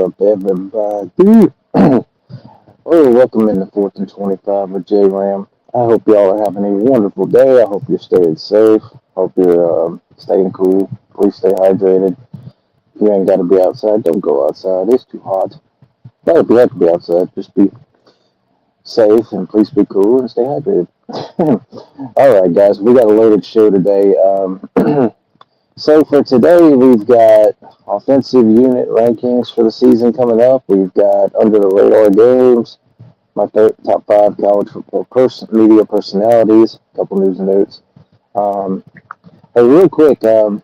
up, everybody? Oh, welcome in the 4th and 25 with J Ram. I hope y'all are having a wonderful day. I hope you're staying safe. Hope you're staying cool. Please stay hydrated. If you ain't got to be outside, don't go outside. It's too hot. But if you have to be outside, just be safe and please be cool and stay hydrated. All right, guys, we got a loaded show today. So for today, we've got offensive unit rankings for the season coming up. We've got under the radar games, my top five college football media personalities, a couple news and notes. Hey, real quick, for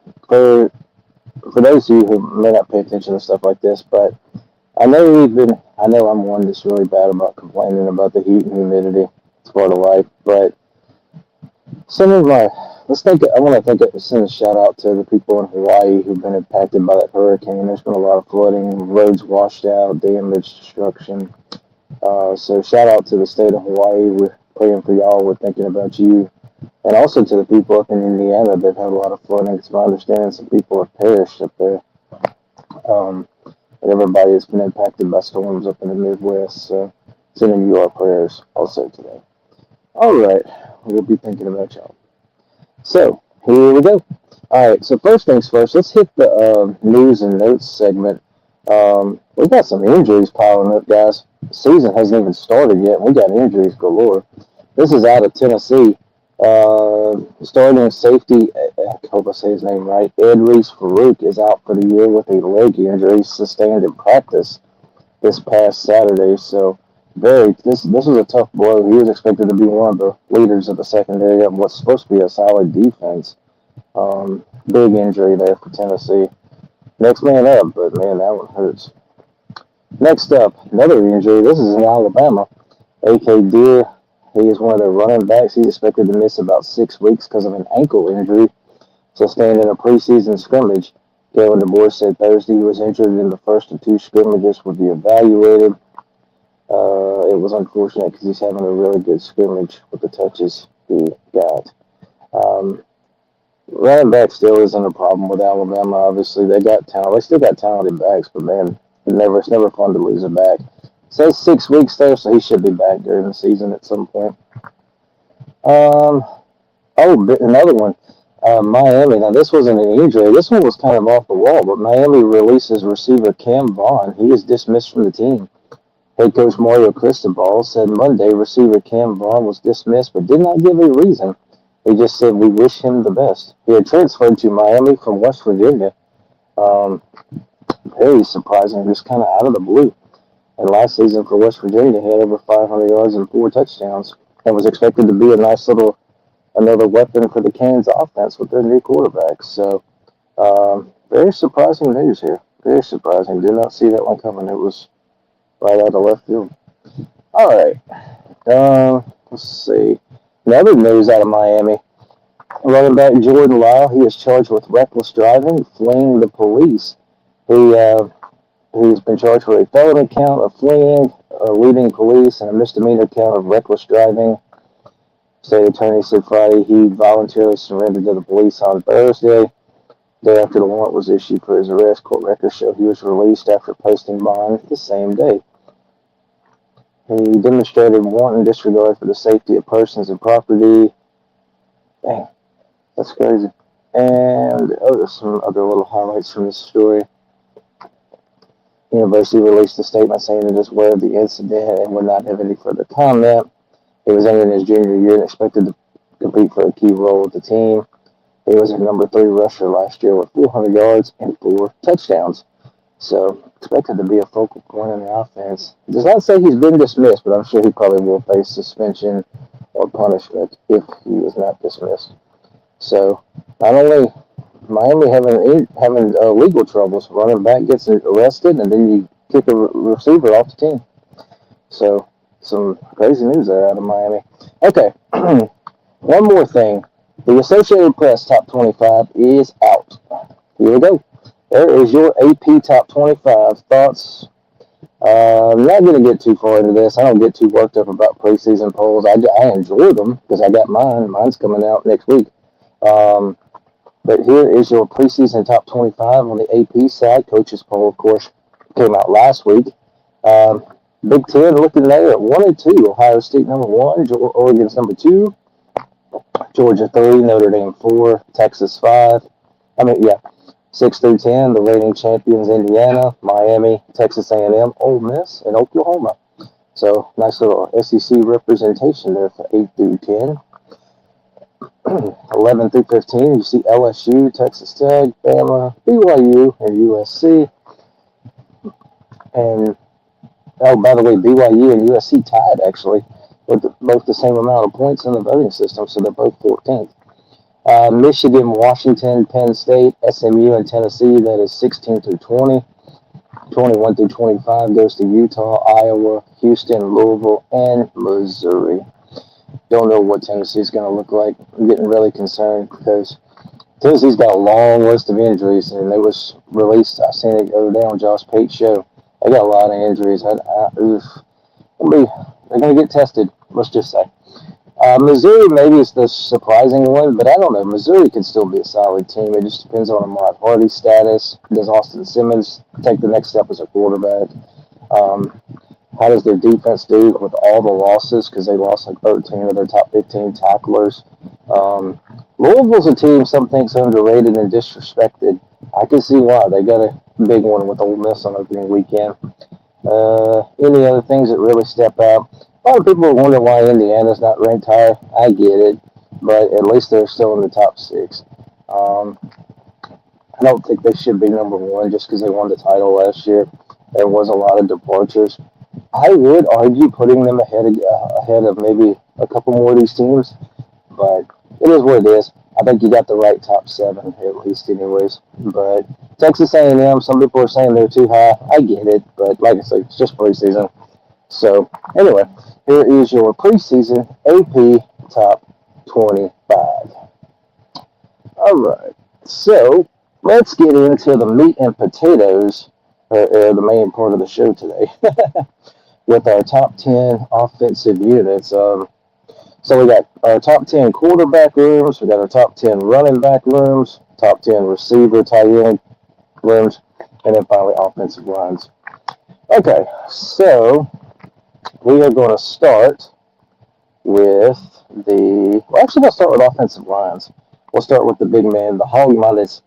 those of you who may not pay attention to stuff like this, but I know I'm one that's really bad about complaining about the heat and humidity. It's part of life, but some of my I want to send a shout out to the people in Hawaii who've been impacted by that hurricane. There's been a lot of flooding, roads washed out, damage, destruction. So shout out to the state of Hawaii. We're praying for y'all. We're thinking about you, and also to the people up in Indiana that had a lot of flooding. It's my understanding some people have perished up there. And everybody has been impacted by storms up in the Midwest. So sending you our prayers also today. All right, we'll be thinking about y'all. So, here we go. All right, so first things first, let's hit the news and notes segment. We've got some injuries piling up, guys. The season hasn't even started yet. We got injuries galore. This is out of Tennessee. Starting safety, I hope I say his name right, Edrees Farouk is out for the year with a leg injury sustained in practice this past Saturday. So, this was a tough blow. He was expected to be one of the leaders of the secondary of what's supposed to be a solid defense. Big injury there for Tennessee. Next man up, but man, that one hurts. Next up, another injury. This is in Alabama. A.K. Deer, he is one of their running backs. He's expected to miss about 6 weeks because of an ankle injury sustained in a preseason scrimmage. Kalen DeBoer said Thursday he was injured in the first of two scrimmages would be evaluated. It was unfortunate because he's having a really good scrimmage with the touches he got. Running back still isn't a problem with Alabama. Obviously, they got talent. They still got talented backs, but man, it's never fun to lose a back. It says 6 weeks there, so he should be back during the season at some point. Another one. Miami. Now, this wasn't an injury. This one was kind of off the wall, but Miami releases receiver Cam Vaughn. He is dismissed from the team. Head coach Mario Cristobal said Monday receiver Cam Vaughn was dismissed, but did not give a reason. He just said, we wish him the best. He had transferred to Miami from West Virginia. Very surprising, just kind of out of the blue. And last season for West Virginia, he had over 500 yards and 4 touchdowns and was expected to be a nice little another weapon for the Canes offense with their new quarterback. So, very surprising news here. Very surprising. Did not see that one coming. It was right out of left field. All right. Let's see. Another news out of Miami. Running back Jordan Lyle, he is charged with reckless driving, fleeing the police. He's been charged with a felony count of fleeing, eluding police, and a misdemeanor count of reckless driving. State attorney said Friday he voluntarily surrendered to the police on Thursday. Day after the warrant was issued for his arrest, court records show he was released after posting bond the same day. He demonstrated wanton disregard for the safety of persons and property. Dang, that's crazy. And there's some other little highlights from this story. University released a statement saying it is aware of the incident and would not have any further comment. He was entering his junior year and expected to compete for a key role with the team. He was a number 3 rusher last year with 400 yards and 4 touchdowns. So, expected to be a focal point in the offense. It does not say he's been dismissed, but I'm sure he probably will face suspension or punishment if he is not dismissed. So, not only Miami having legal troubles, running back gets arrested, and then you kick a receiver off the team. So, some crazy news there out of Miami. Okay, one more thing. The Associated Press Top 25 is out. Here we go. There is your AP Top 25 thoughts. I'm not going to get too far into this. I don't get too worked up about preseason polls. I enjoy them because I got mine. Mine's coming out next week. But here is your preseason top 25 on the AP side. Coaches poll, of course. came out last week. Um, Big Ten looking there at 1-2. Ohio State number 1, Oregon's number 2, Georgia 3, Notre Dame 4, Texas 5. 6 through 10. The reigning champions Indiana, Miami, Texas A&M, Ole Miss, and Oklahoma. So nice little SEC representation there for 8 through 10. 11 through 15, you see LSU, Texas Tech, Bama, BYU, and USC. And, oh, by the way, BYU and USC tied, actually, with both the same amount of points in the voting system, so they're both 14th. Michigan, Washington, Penn State, SMU, and Tennessee, that is 16 through 20. 21 through 25 goes to Utah, Iowa, Houston, Louisville, and Missouri. Don't know what Tennessee's going to look like. I'm getting really concerned because Tennessee's got a long list of injuries, and it was released. I seen it the other day on Josh Pate's show. They got a lot of injuries. They're going to get tested, let's just say. Missouri maybe is the surprising one, but I don't know. Missouri can still be a solid team. It just depends on Ahmad Hardy's status. Does Austin Simmons take the next step as a quarterback? How does their defense do with all the losses? Because they lost like 13 of their top 15 tacklers. Louisville's a team some think's underrated and disrespected. I can see why. They got a big one with Ole Miss on opening weekend. Any other things that really step out? A lot of people wonder why Indiana's not ranked higher. I get it, but at least they're still in the top 6. I don't think they should be number 1 just because they won the title last year. There was a lot of departures. I would argue putting them ahead of maybe a couple more of these teams, but it is what it is. I think you got the right top 7 at least, anyways. But Texas A&M, some people are saying they're too high. I get it, but like I said, it's just preseason. So anyway, here is your preseason AP top 25. All right, so let's get into the meat and potatoes, the main part of the show today, with our top 10 offensive units. So we got our top 10 quarterback rooms, we got our top 10 running back rooms, top 10 receiver, tight end rooms, and then finally offensive lines. Okay, so we are going to start with let's start with offensive lines. We'll start with the big man, the hog mothers,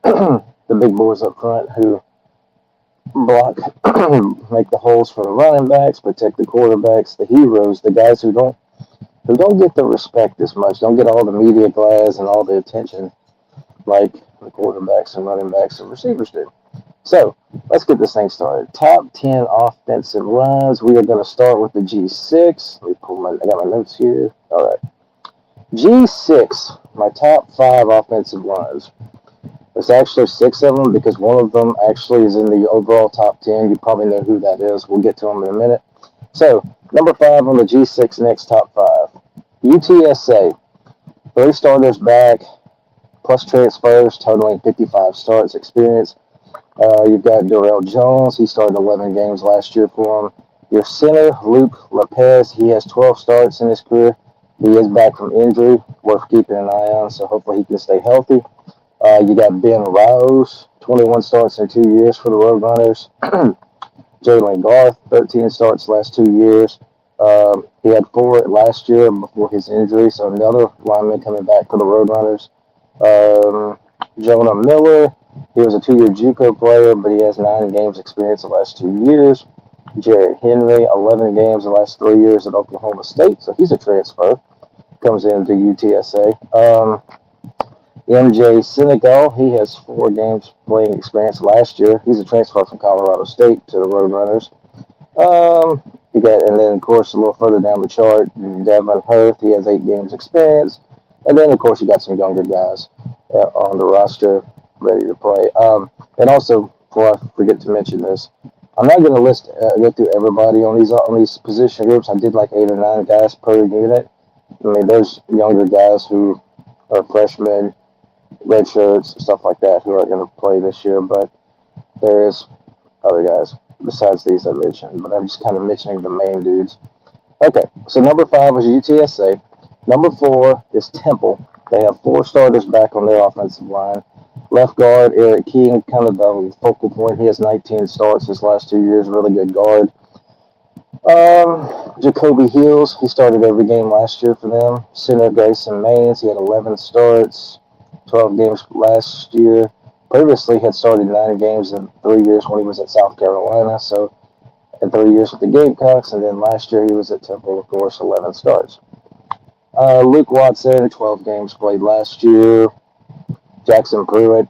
the big boys up front who block, make the holes for the running backs, protect the quarterbacks, the heroes, the guys who don't get the respect as much, don't get all the media glass and all the attention like the quarterbacks and running backs and receivers do. So let's get this thing started. Top 10 offensive lines. We are going to start with the G6. Let me I got my notes here. All right. G6, my top 5 offensive lines. There's actually 6 of them because one of them actually is in the overall top 10. You probably know who that is. We'll get to them in a minute. So, number 5 on the G6 next top 5. UTSA. 3 starters back, plus transfers, totaling 55 starts experience. You've got Darrell Jones. He started 11 games last year for him. Your center, Luke Lopez. He has 12 starts in his career. He is back from injury. Worth keeping an eye on, so hopefully he can stay healthy. You got Ben Rouse, 21 starts in 2 years for the Roadrunners. Jalen Garth, 13 starts last 2 years. He had 4 last year before his injury, so another lineman coming back for the Roadrunners. Jonah Miller, he was a 2-year JUCO player, but he has 9 games experience the last 2 years. Jared Henry, 11 games the last 3 years at Oklahoma State, so he's a transfer. Comes into UTSA. MJ Senegal, he has 4 games playing experience last year. He's a transfer from Colorado State to the Roadrunners. And then, of course, a little further down the chart, Devin Hurth, he has 8 games experience. And then, of course, you got some younger guys on the roster ready to play. And also, before I forget to mention this, I'm not going to go through everybody on these position groups. I did like 8 or 9 guys per unit. I mean, there's younger guys who are freshmen, red shirts, stuff like that, who are going to play this year, but there's other guys besides these I mentioned, but I'm just kind of mentioning the main dudes. Okay, so number 5 is UTSA. Number 4 is Temple. They have 4 starters back on their offensive line. Left guard, Eric King, kind of the focal point. He has 19 starts his last 2 years. Really good guard. Jacoby Hills, he started every game last year for them. Center Grayson Maines, he had 11 starts, 12 games last year. Previously, he had started 9 games in 3 years when he was at South Carolina. So, in 3 years with the Gamecocks, and then last year he was at Temple, of course, 11 starts. Luke Watson, 12 games played last year. Jackson Pruitt,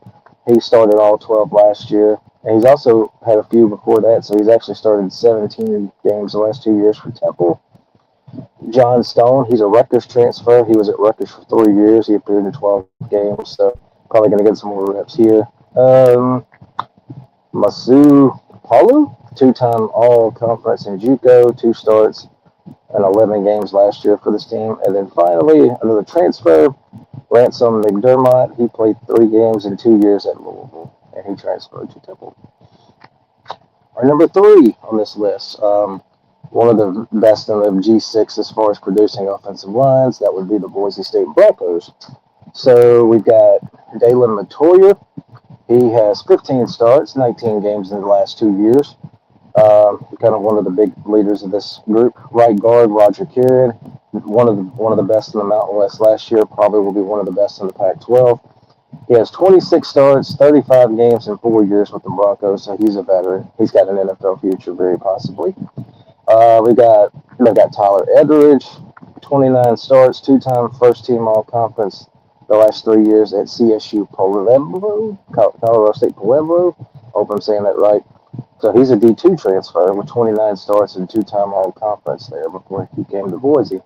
he started all 12 last year. And he's also had a few before that, so he's actually started 17 games the last 2 years for Temple. John Stone, he's a Rutgers transfer. He was at Rutgers for 3 years. He appeared in 12 games, so probably going to get some more reps here. Masu Palu, two-time All-Conference in JUCO, 2 starts and 11 games last year for this team. And then finally, another transfer, Ransom McDermott. He played 3 games in 2 years at Louisville, and he transferred to Temple. Our number 3 on this list, one of the best in the G6 as far as producing offensive lines, that would be the Boise State Broncos. So we've got Dalen Matoya. He has 15 starts, 19 games in the last 2 years. Kind of one of the big leaders of this group. Right guard Roger Kieran, one of the best in the Mountain West last year. Probably will be one of the best in the Pac-12. He has 26 starts, 35 games in 4 years with the Broncos, so he's a veteran. He's got an NFL future, very possibly. We got Tyler Etheridge, 29 starts, 2-time first-team All-Conference the last 3 years at CSU Pueblo, Colorado State Pueblo. Hope I'm saying that right. So he's a D2 transfer with 29 starts and 2-time All-Conference there before he came to Boise.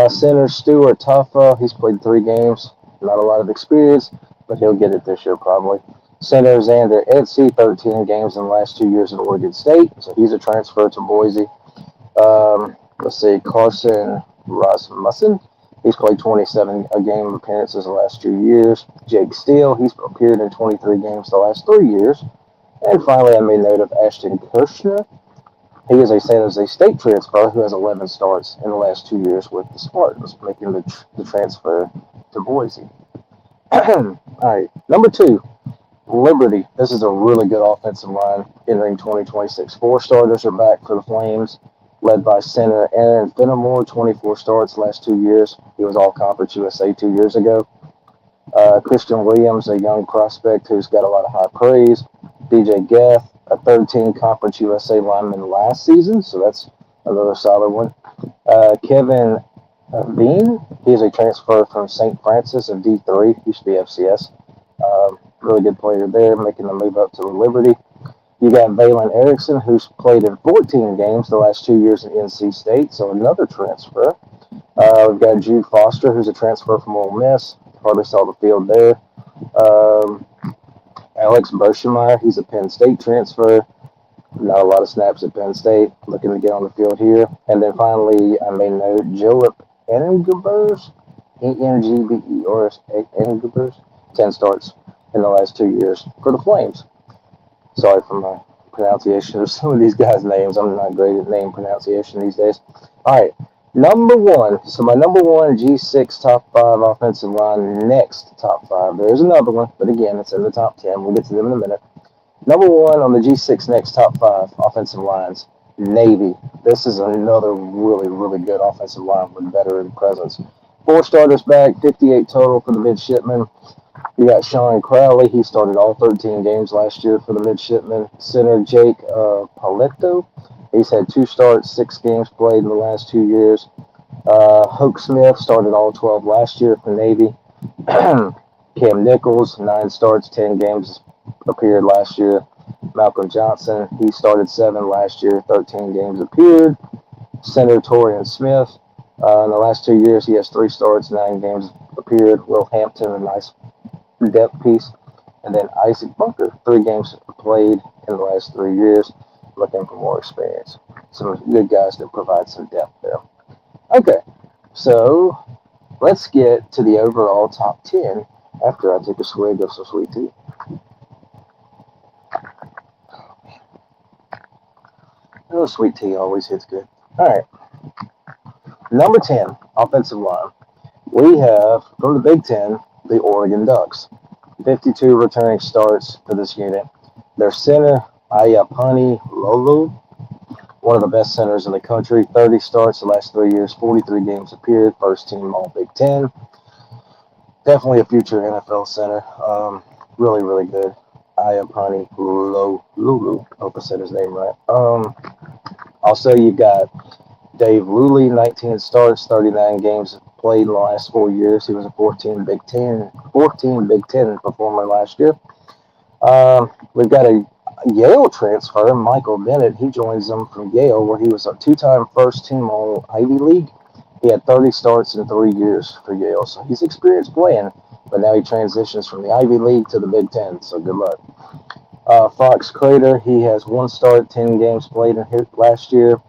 Center Stuart Tuffa, he's played 3 games. Not a lot of experience, but he'll get it this year probably. Center Xander Edsey, 13 games in the last 2 years at Oregon State, so he's a transfer to Boise. Let's see, Carson Rasmussen, he's played 27 game appearances the last 2 years. Jake Steele, he's appeared in 23 games the last 3 years. And finally, I made note of Ashton Kirshner. He is a San Jose State transfer who has 11 starts in the last 2 years with the Spartans, making the transfer to Boise. All right, number 2, Liberty. This is a really good offensive line entering 2026. 4 starters are back for the Flames, led by center Aaron Fenimore, 24 starts last 2 years. He was All-Conference USA 2 years ago. Christian Williams, a young prospect who's got a lot of high praise. DJ Geth, a 13 Conference USA lineman last season, so that's another solid one. Kevin Bean, he's a transfer from St. Francis of D3, used to be FCS. Really good player there, making the move up to the Liberty. You got Valen Erickson, who's played in 14 games the last 2 years at NC State, so another transfer. We've got Jude Foster, who's a transfer from Ole Miss. Hardly saw the field there. Alex Berschemeyer, he's a Penn State transfer. Not a lot of snaps at Penn State. Looking to get on the field here. And then finally, I made note, Joep Engebers, Engebers, Engebers, 10 starts in the last 2 years for the Flames. Sorry for my pronunciation of some of these guys' names. I'm not great at name pronunciation these days. All right, number 1. So my number 1 G6 top 5 offensive line. Next top 5. There's another one, but again, it's in the top 10. We'll get to them in a minute. Number 1 on the G6 next top 5 offensive lines, Navy. This is another really, really good offensive line with veteran presence. 4 starters back, 58 total for the midshipmen. You got Sean Crowley. He started all 13 games last year for the midshipmen. Center Jake Paletto. He's had 2 starts, 6 games played in the last 2 years. Hoke Smith started all 12 last year for Navy. Cam Nichols, 9 starts, 10 games appeared last year. Malcolm Johnson, he started 7 last year, 13 games appeared. Center Torian Smith, in the last 2 years, he has 3 starts, 9 games appeared. Will Hampton, a nice depth piece. And then Isaac Bunker, 3 games played in the last 3 years, looking for more experience. Some good guys that provide some depth there. Okay, so let's get to the overall top 10 after I take a swig of some sweet tea. Oh, sweet tea always hits good. All right. Number 10, offensive line. We have, from the Big Ten, the Oregon Ducks. 52 returning starts for this unit. Their center, Ayapani Lolo, one of the best centers in the country. 30 starts the last 3 years, 43 games appeared, first team All Big Ten. Definitely a future NFL center. Really, really good. Ayapani Lulu. Hope I said his name right. Also, you've got Dave Luley, 19 starts, 39 games played in the last 4 years. He was a 14 Big Ten performer last year. We've got a Yale transfer, Michael Bennett. He joins them from Yale, where he was a two-time first team All Ivy League. He had 30 starts in 3 years for Yale, so he's experienced playing. But now he transitions from the Ivy League to the Big Ten. So good luck. Fox Crater, he has one start, 10 games played in last year.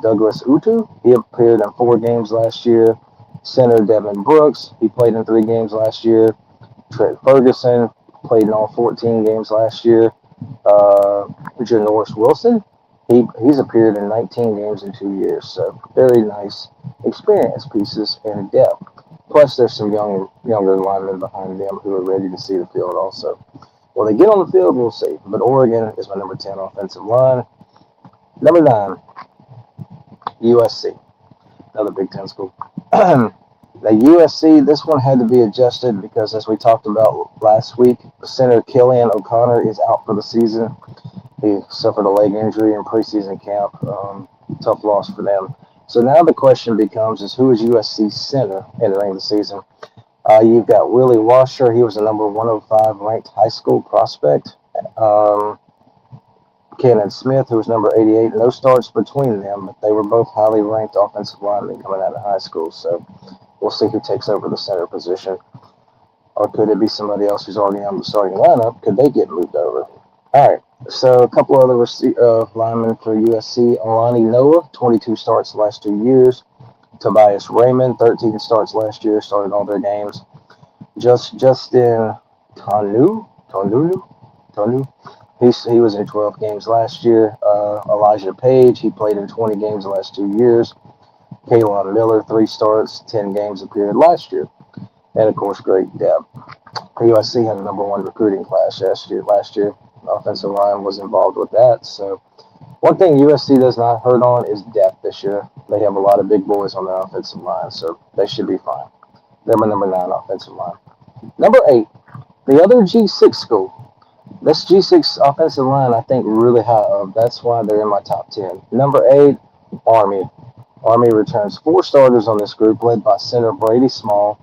Douglas Utu, he appeared in 4 games last year. Center Devin Brooks, he played in 3 games last year. Trent Ferguson played in all 14 games last year. Janoris Wilson, he's appeared in 19 games in 2 years. So very nice experience pieces and depth. Plus, there's some younger linemen behind them who are ready to see the field also. Will they get on the field? We'll see. But Oregon is my number 10 offensive line. Number 9, USC, another Big Ten school. The USC, this one had to be adjusted because, as we talked about last week, center Killian O'Connor is out for the season. He suffered a leg injury in preseason camp. Tough loss for them. So now the question becomes: is who is USC center entering the season? You've got Willie Washer. He was a number 105 ranked high school prospect. Cannon Smith, who was number 88. No starts between them, but they were both highly ranked offensive linemen coming out of high school. So we'll see who takes over the center position. Or could it be somebody else who's already on the starting lineup? Could they get moved over? All right. So a couple other linemen for USC. Alani Noah, 22 starts the last 2 years. Tobias Raymond, 13 starts last year, started all their games. Justin Tonu. He was in 12 games last year. Elijah Page, he played in 20 games the last 2 years. Kalon Miller, 3 starts, 10 games appeared last year. And, of course, great depth. USC had a number 1 recruiting class last year. Offensive line was involved with that. So one thing USC does not hurt on is depth this year. They have a lot of big boys on their offensive line, so they should be fine. They're my number 9 offensive line. Number 8, the other G6 school. This G6 offensive line, I think, really high up. That's why they're in my top 10. Number 8, Army. Army returns 4 starters on this group, led by center Brady Small.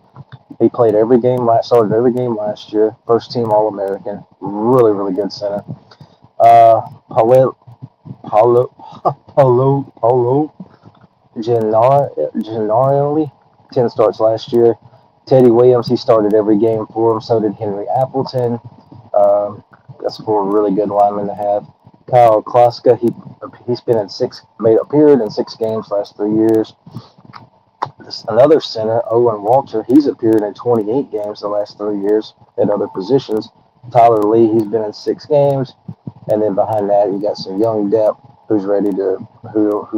He played started every game last year. First team All-American. Really, really good center. Paulo Gennarelli, 10 starts last year. Teddy Williams, he started every game for him. So did Henry Appleton. That's 4 really good linemen to have. Kyle Kloska, he's appeared in 6 games last 3 years. Another center, Owen Walter, he's appeared in 28 games the last 3 years at other positions. Tyler Lee, he's been in 6 games. And then behind that, you got some young depth who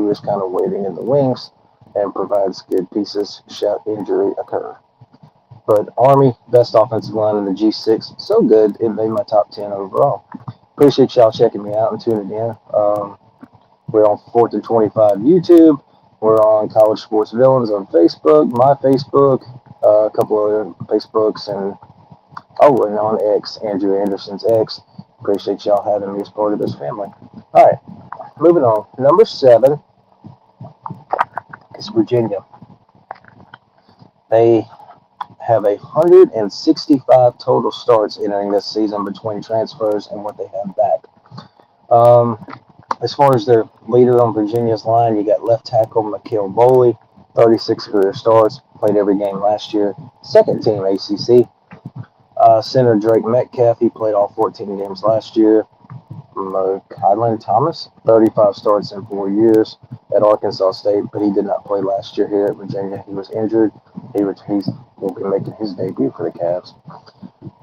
is kind of waiting in the wings and provides good pieces should injury occur. But Army, best offensive line in the G6, so good, it made my top 10 overall. Appreciate y'all checking me out and tuning in. We're on 4th and 25 YouTube. We're on College Sports Villains on Facebook, my Facebook, a couple other Facebooks, and on X, Andrew Anderson's X. Appreciate y'all having me as part of this family. All right, moving on. Number 7 is Virginia. They have 165 total starts entering this season between transfers and what they have back. As far as their leader on Virginia's line, you got left tackle McKeel Boley, 36 career starts, played every game last year. Second team ACC. Center Drake Metcalf, he played all 14 games last year. Kylan Thomas, 35 starts in 4 years at Arkansas State, but he did not play last year here at Virginia. He was injured. He will be making his debut for the Cavs.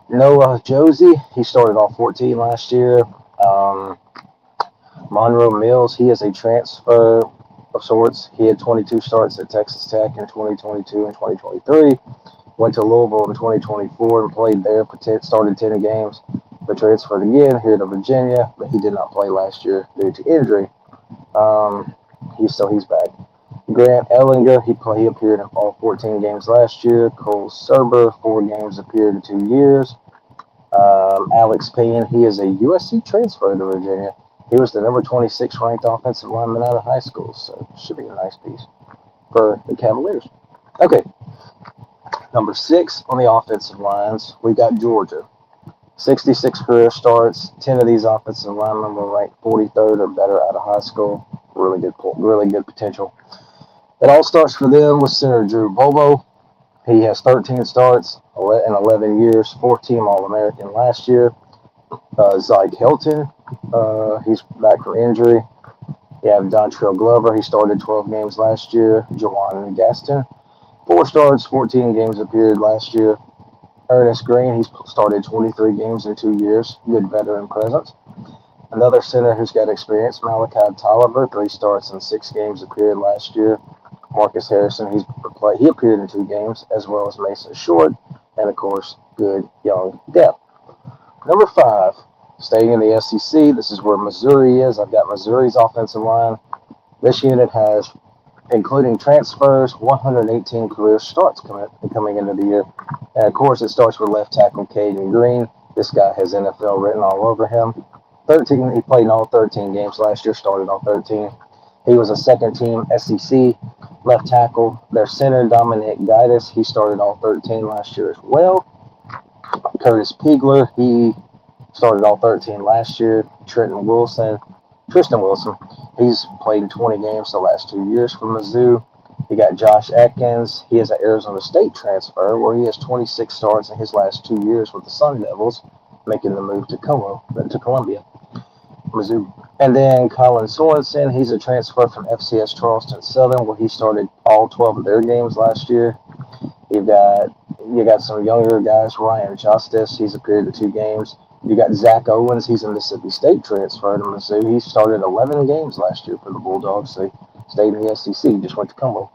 Noah Josie, he started all 14 last year. Monroe Mills, he is a transfer of sorts. He had 22 starts at Texas Tech in 2022 and 2023. Went to Louisville in 2024 and played there. Started 10 games, but transferred again here to Virginia. But he did not play last year due to injury. Um, he's back. Grant Ellinger, he appeared in all 14 games last year. Cole Serber, 4 games, appeared in 2 years. Alex Payne, he is a USC transfer to Virginia. He was the number 26 ranked offensive lineman out of high school, so should be a nice piece for the Cavaliers. Okay, number 6 on the offensive lines, we got Georgia. 66 career starts. 10 of these offensive linemen were ranked 43rd or better out of high school. Really good potential. It all starts for them with center Drew Bobo. He has 13 starts in 11 years, 4-team All-American last year. Zyke Hilton, he's back from injury. You have Dontrell Glover, he started 12 games last year. Jawan Gaston, 4 starts, 14 games appeared last year. Ernest Green, he's started 23 games in 2 years. Good veteran presence. Another center who's got experience, Malachi Tolliver, 3 starts and 6 games appeared last year. Marcus Harrison, he appeared in 2 games, as well as Mason Short, and of course, good young depth. Number 5, staying in the SEC, this is where Missouri is. I've got Missouri's offensive line. This unit has, including transfers, 118 career starts coming into the year. And of course, it starts with left tackle Caden Green. This guy has NFL written all over him. He played in all 13 games last year, started all 13. He was a second-team SEC left tackle. Their center, Dominic Gaitis, he started all 13 last year as well. Curtis Pigler, he started all 13 last year. Tristan Wilson, he's played in 20 games the last 2 years for Mizzou. You got Josh Atkins. He is an Arizona State transfer where he has 26 starts in his last 2 years with the Sun Devils, making the move to Columbia. Mizzou. And then Colin Sorensen, he's a transfer from FCS Charleston Southern, where he started all 12 of their games last year. You got some younger guys, Ryan Justice, he's appeared in 2 games. You got Zach Owens, he's a Mississippi State transfer to Mizzou. He started 11 games last year for the Bulldogs. They stayed in the SEC, just went to Como.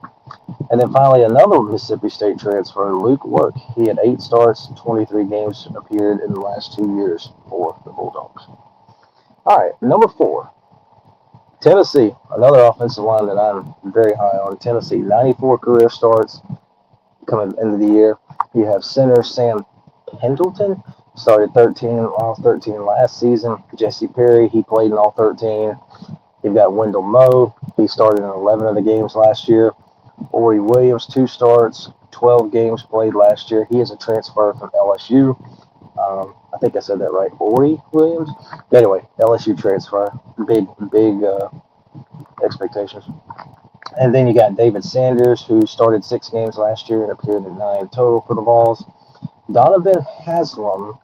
And then finally, another Mississippi State transfer, Luke Work. He had 8 starts, 23 games appeared in the last 2 years for the Bulldogs. All right, number 4, Tennessee, another offensive line that I'm very high on. Tennessee, 94 career starts coming into the year. You have center Sam Pendleton, started all 13 last season. Jesse Perry, he played in all 13. You've got Wendell Moe, he started in 11 of the games last year. Ori Williams, 2 starts, 12 games played last year. He is a transfer from LSU. I think I said that right. Ori Williams? Anyway, LSU transfer. Big expectations. And then you got David Sanders, who started 6 games last year and appeared in 9 total for the Vols. Donovan Haslam,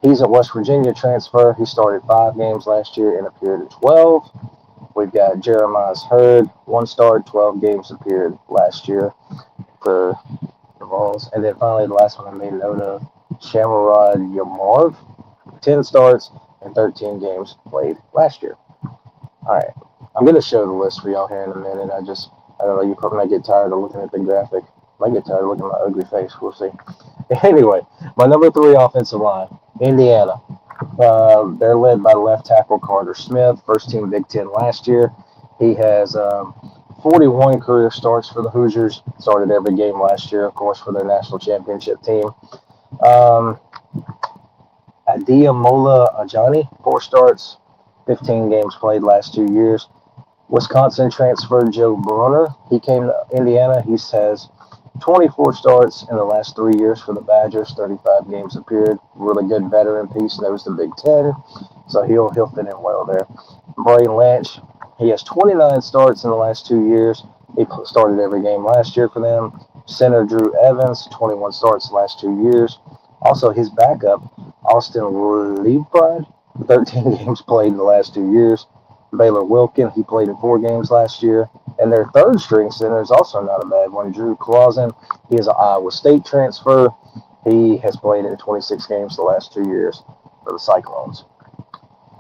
he's a West Virginia transfer. He started 5 games last year and appeared in 12. We've got Jeremiah Hurd, 1 start, 12 games appeared last year for the Vols. And then finally, the last one I made note of, Shamarad Yamarv, 10 starts and 13 games played last year. All right, I'm going to show the list for y'all here in a minute. I don't know, you probably might get tired of looking at the graphic. Might get tired of looking at my ugly face. We'll see. Anyway, my number 3 offensive line, Indiana. They're led by left tackle Carter Smith, first team Big Ten last year. He has 41 career starts for the Hoosiers, started every game last year, of course, for their national championship team. Adeomola Ajani, 4 starts, 15 games played last 2 years. Wisconsin transfer Joe Brunner, he came to Indiana. He has 24 starts in the last 3 years for the Badgers, 35 games appeared. Really good veteran piece, knows the Big Ten, so he'll fit in well there. Braden Lynch, he has 29 starts in the last 2 years. He started every game last year for them. Center Drew Evans, 21 starts the last 2 years. Also, his backup, Austin Liebpride, 13 games played in the last 2 years. Baylor Wilkin, he played in 4 games last year. And their third string center is also not a bad one, Drew Clausen. He is an Iowa State transfer. He has played in 26 games the last 2 years for the Cyclones.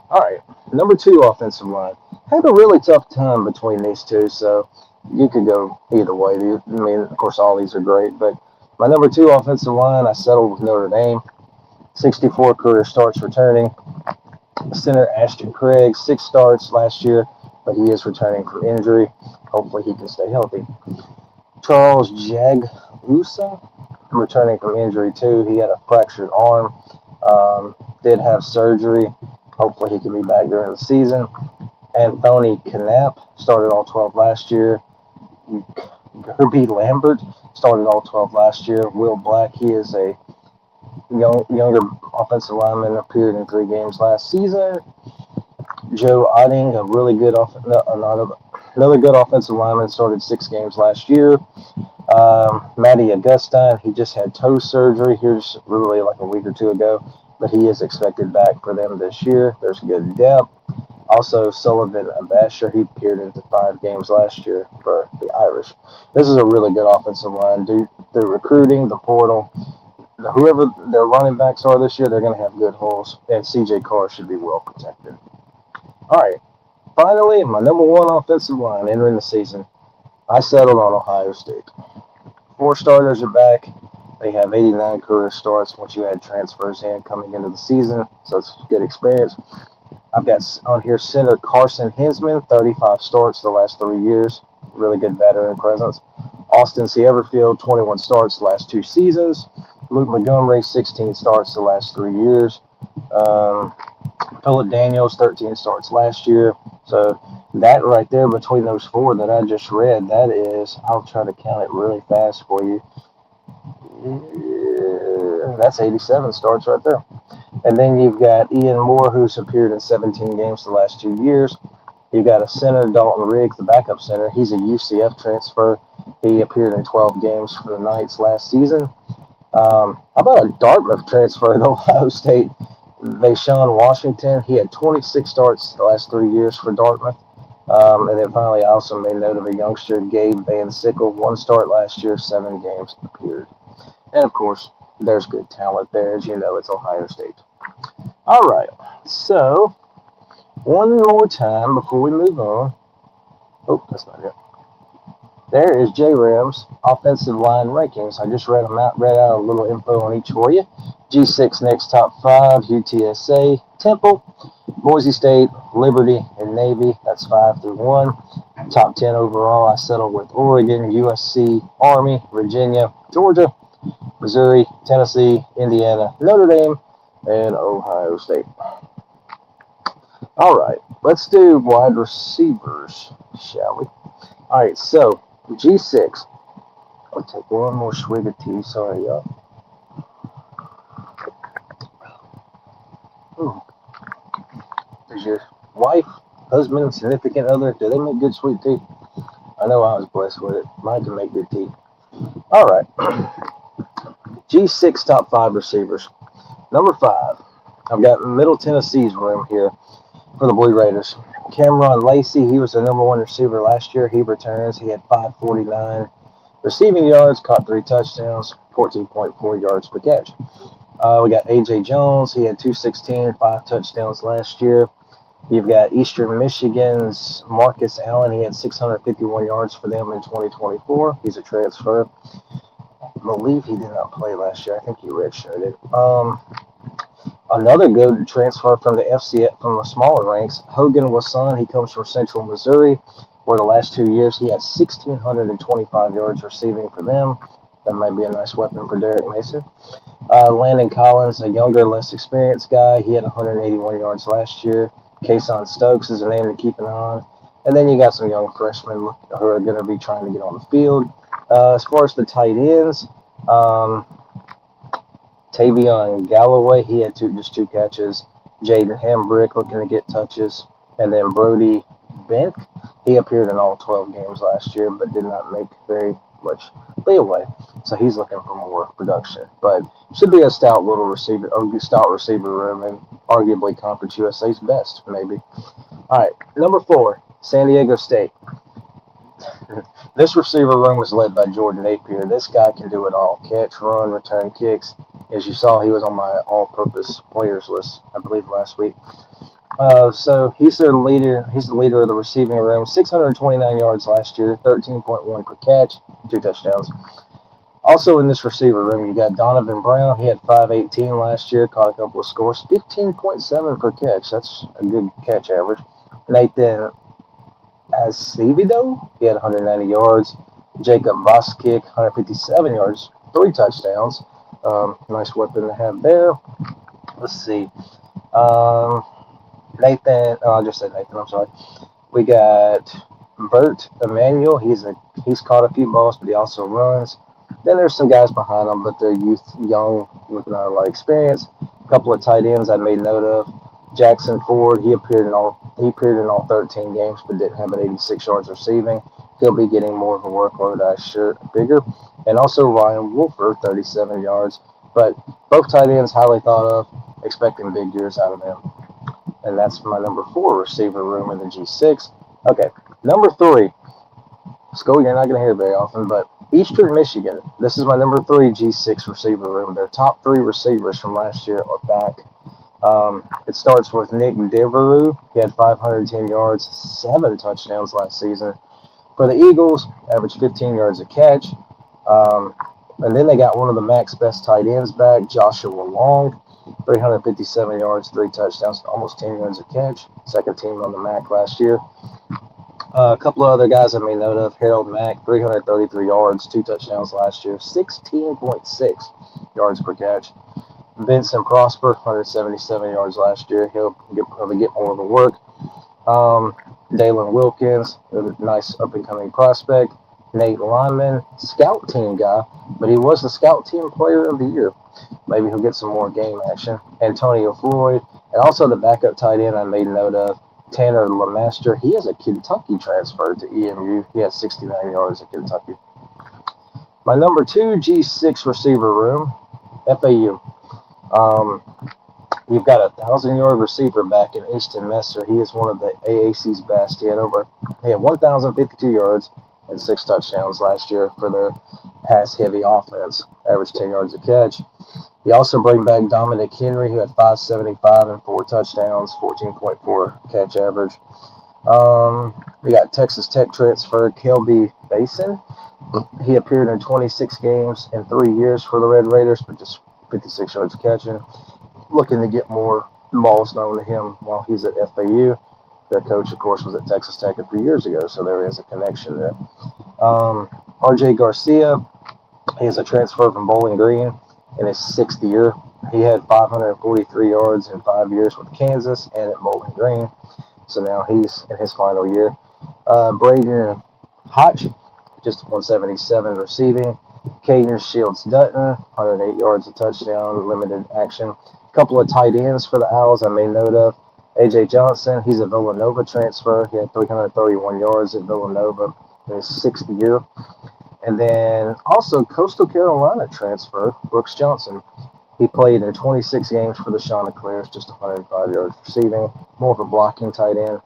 All right, number 2 offensive line. Had a really tough time between these two, so you could go either way. I mean, of course, all these are great, but My number 2 offensive line, I settled with Notre Dame. 64 career starts returning. Center Ashton Craig, 6 starts last year, but he is returning from injury. Hopefully he can stay healthy. Charles Jagusa, returning from injury too. He had a fractured arm. Did have surgery. Hopefully he can be back during the season. Anthony Knapp started all 12 last year. Herbie Lambert started all 12 last year. Will Black, he is a younger offensive lineman, appeared in 3 games last season. Joe Otting, a really good another good offensive lineman, started 6 games last year. Matty Augustine, he just had toe surgery here's really like a week or 2 ago, but he is expected back for them this year. There's good depth. Also, Sullivan Abasher, he appeared in 5 games last year for the Irish. This is a really good offensive line. The recruiting, the portal, whoever their running backs are this year, they're going to have good holes, and C.J. Carr should be well protected. All right, finally, my number 1 offensive line entering the season, I settled on Ohio State. 4 starters are back. They have 89 career starts once you add transfers in coming into the season, so it's a good experience. I've got on here center Carson Hinsman, 35 starts the last 3 years. Really good veteran presence. Austin Sieverfield, 21 starts the last 2 seasons. Luke Montgomery, 16 starts the last 3 years. Phillip Daniels, 13 starts last year. So that right there between those 4 that I just read, that is, I'll try to count it really fast for you. That's 87 starts right there. And then you've got Ian Moore, who's appeared in 17 games the last 2 years. You've got a center, Dalton Riggs, the backup center. He's a UCF transfer. He appeared in 12 games for the Knights last season. How about a Dartmouth transfer to Ohio State? Vayshawn Washington. He had 26 starts the last 3 years for Dartmouth. And then finally, I also made note of a youngster, Gabe Van Sickle. 1 start last year, 7 games appeared. And of course, there's good talent there. As you know, it's Ohio State. All right, so one more time before we move on. Oh, that's not it. There is J-Ram's offensive line rankings. I just read out a little info on each for you. G6 next top 5, UTSA, Temple, Boise State, Liberty, and Navy. That's 5 through 1. Top 10 overall, I settled with Oregon, USC, Army, Virginia, Georgia, Missouri, Tennessee, Indiana, Notre Dame, and Ohio State. All right, let's do wide receivers, shall we? All right, so G6. I'll take one more swig of tea. Sorry, y'all. Does your wife, husband, significant other, do they make good sweet tea? I know I was blessed with it. Mine can make good tea. All right. G6 top 5 receivers. Number 5. I've got Middle Tennessee's room here for the Blue Raiders. Cameron Lacey, he was the number 1 receiver last year. He returns. He had 549 receiving yards, caught 3 touchdowns, 14.4 yards per catch. We got A.J. Jones. He had 216, 5 touchdowns last year. You've got Eastern Michigan's Marcus Allen. He had 651 yards for them in 2024. He's a transfer. I believe he did not play last year. I think he redshirted. Another good transfer from the FCS, from the smaller ranks, Hogan Wasson. He comes from Central Missouri, where the last 2 years he had 1,625 yards receiving for them. That might be a nice weapon for Derek Mason. Landon Collins, a younger, less experienced guy. He had 181 yards last year. Kason Stokes is a name to keep an eye on. And then you got some young freshmen who are going to be trying to get on the field. As far as the tight ends, Tavion Galloway, he had just two catches. Jaden Hambrick looking to get touches. And then Brody Bent, he appeared in all 12 games last year, but did not make very much leeway. So he's looking for more production. But should be a stout little receiver, stout receiver room, and arguably Conference USA's best, maybe. All right, number 4, San Diego State. This receiver room was led by Jordan Napier. This guy can do it all. Catch, run, return kicks. As you saw, he was on my all-purpose players list, I believe, last week. So he's the leader. He's the leader of the receiving room. 629 yards last year, 13.1 per catch, 2 touchdowns. Also in this receiver room, you got Donovan Brown. He had 518 last year, caught a couple of scores, 15.7 per catch. That's a good catch average. Nathan Acevedo, he had 190 yards. Jacob Voskick, 157 yards, 3 touchdowns. Nice weapon to have there. Let's see. Um, Nathan, oh, I just said Nathan. I'm sorry. We got Bert Emmanuel. He's caught a few balls, but he also runs. Then there's some guys behind him, but they're young, with not a lot of experience. A couple of tight ends I made note of. Jackson Ford. He appeared in all 13 games, but didn't have an 86 yards receiving. He'll be getting more of a workload, I figure. And also Ryan Wolfer, 37 yards. But both tight ends highly thought of. Expecting big years out of them. And that's my number 4 receiver room in the G6. Okay, number 3. School you're not going to hear very often, but Eastern Michigan. This is my number 3 G6 receiver room. Their top 3 receivers from last year are back. It starts with Nick Devereaux. He had 510 yards, 7 touchdowns last season. For the Eagles, averaged 15 yards a catch. And then they got one of the MAC's best tight ends back, Joshua Long. 357 yards, 3 touchdowns, almost 10 yards a catch. Second team on the MAC last year. A couple of other guys I made note of. Harold Mack, 333 yards, 2 touchdowns last year, 16.6 yards per catch. Vincent Prosper, 177 yards last year. He'll probably get more of the work. Dalen Wilkins, a nice up-and-coming prospect. Nate Lyman, scout team guy, but he was the scout team player of the year. Maybe he'll get some more game action. Antonio Floyd, and also the backup tight end I made note of, Tanner LeMaster. He has a Kentucky transfer to EMU. He has 69 yards at Kentucky. My number 2 G6 receiver room, FAU. You've got a 1,000-yard receiver back in Easton Messer. He is one of the AAC's best. He had 1,052 yards and 6 touchdowns last year for their pass-heavy offense. Averaged 10 yards a catch. You also bring back Dominic Henry, who had 575 and 4 touchdowns, 14.4 catch average. We got Texas Tech transfer Kelby Basin. He appeared in 26 games in 3 years for the Red Raiders, but just 56 yards catching. Looking to get more balls known to him while he's at FAU. Their coach, of course, was at Texas Tech a few years ago, so there is a connection there. RJ Garcia, he is a transfer from Bowling Green in his 6th year. He had 543 yards in 5 years with Kansas and at Bowling Green, so now he's in his final year. Braden Hotch, just 177 receiving. Caden Shields Dutton, 108 yards, a touchdown, limited action. Couple of tight ends for the Owls I made note of. A.J. Johnson, he's a Villanova transfer. He had 331 yards at Villanova in his 6th year. And then also Coastal Carolina transfer, Brooks Johnson. He played in 26 games for the Chanticleers, just 105 yards receiving. More of a blocking tight end,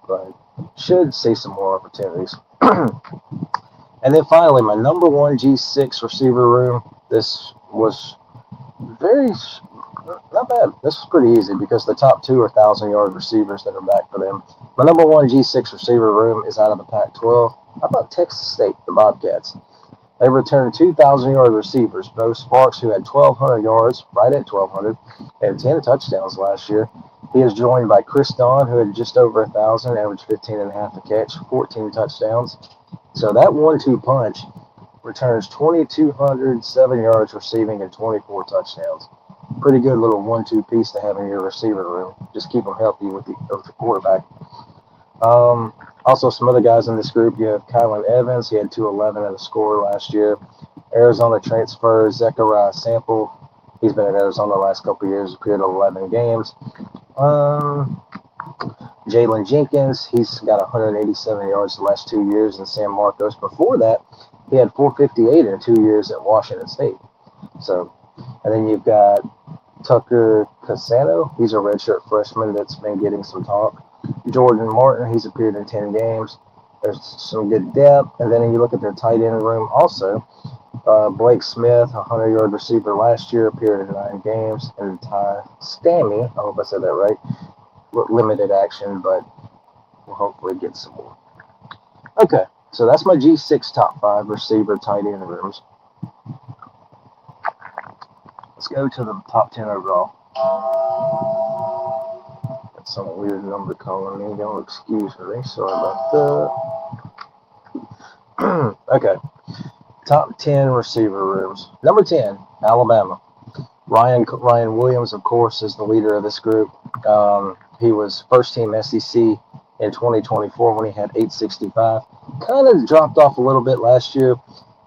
but should see some more opportunities. And then finally, my number 1 G6 receiver room. This was not bad. This was pretty easy because the top 2 are 1,000-yard receivers that are back for them. My number 1 G6 receiver room is out of the Pac-12. How about Texas State, the Bobcats? They returned 2,000-yard receivers. Bo Sparks, who had 1,200 yards, right at 1,200, and 10 touchdowns last year. He is joined by Chris Don, who had just over 1,000, averaged 15.5 a catch, 14 touchdowns. So that 1-2 punch returns 2,207 yards receiving and 24 touchdowns. Pretty good little 1-2 piece to have in your receiver room. Just keep them healthy with the quarterback. Also, some other guys in this group. You have Kylan Evans. He had 211 at a score last year. Arizona transfer Zechariah Sample. He's been at Arizona the last couple of years. Appeared in 11 games. Jalen Jenkins. He's got 187 yards the last 2 years in San Marcos. Before that, he had 458 in 2 years at Washington State. So, and then you've got Tucker Casano. He's a redshirt freshman that's been getting some talk. Jordan Martin, he's appeared in 10 games. There's some good depth. And then you look at their tight end room also. Blake Smith, a 100-yard receiver last year, appeared in 9 games. And Ty Stammy, I hope I said that right, limited action, but we'll hopefully get some more. Okay, so that's my G6 top 5 receiver tight end rooms. go to the top 10 overall. Got some weird number calling me. Don't excuse me. Sorry about that. Okay. Top 10 receiver rooms. Number 10, Alabama. Ryan Williams, of course, is the leader of this group. He was first team SEC in 2024 when he had 865. Kind of dropped off a little bit last year,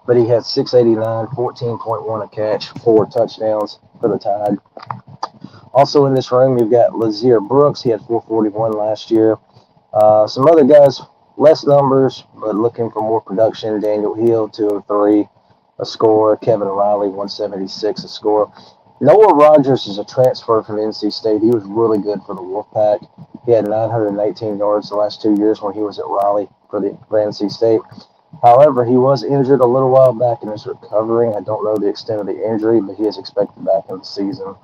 but he had 689, 14.1 a catch, 4 touchdowns for the Tide. Also in this room, you've got Lazier Brooks. He had 441 last year. Some other guys, less numbers, but looking for more production. Daniel Hill, 203 a score. Kevin Riley, 176 a score. Noah Rogers is a transfer from NC State. He was really good for the Wolfpack. He had 918 yards the last 2 years when he was at Raleigh for NC State. However, he was injured a little while back and is recovering. I don't know the extent of the injury, but he is expected back in the season.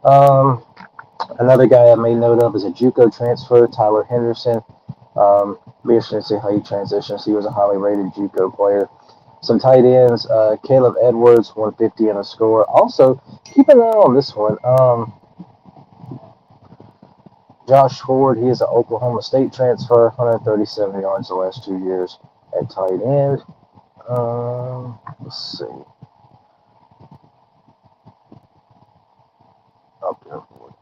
Another guy I made note of is a JUCO transfer, Tyler Henderson. Be interesting to see how he transitions. He was a highly rated JUCO player. Some tight ends, Caleb Edwards, 150 and a score. Also, keep an eye on this one. Josh Ford, he is an Oklahoma State transfer, 137 yards the last 2 years at tight end. Let's see. Up there for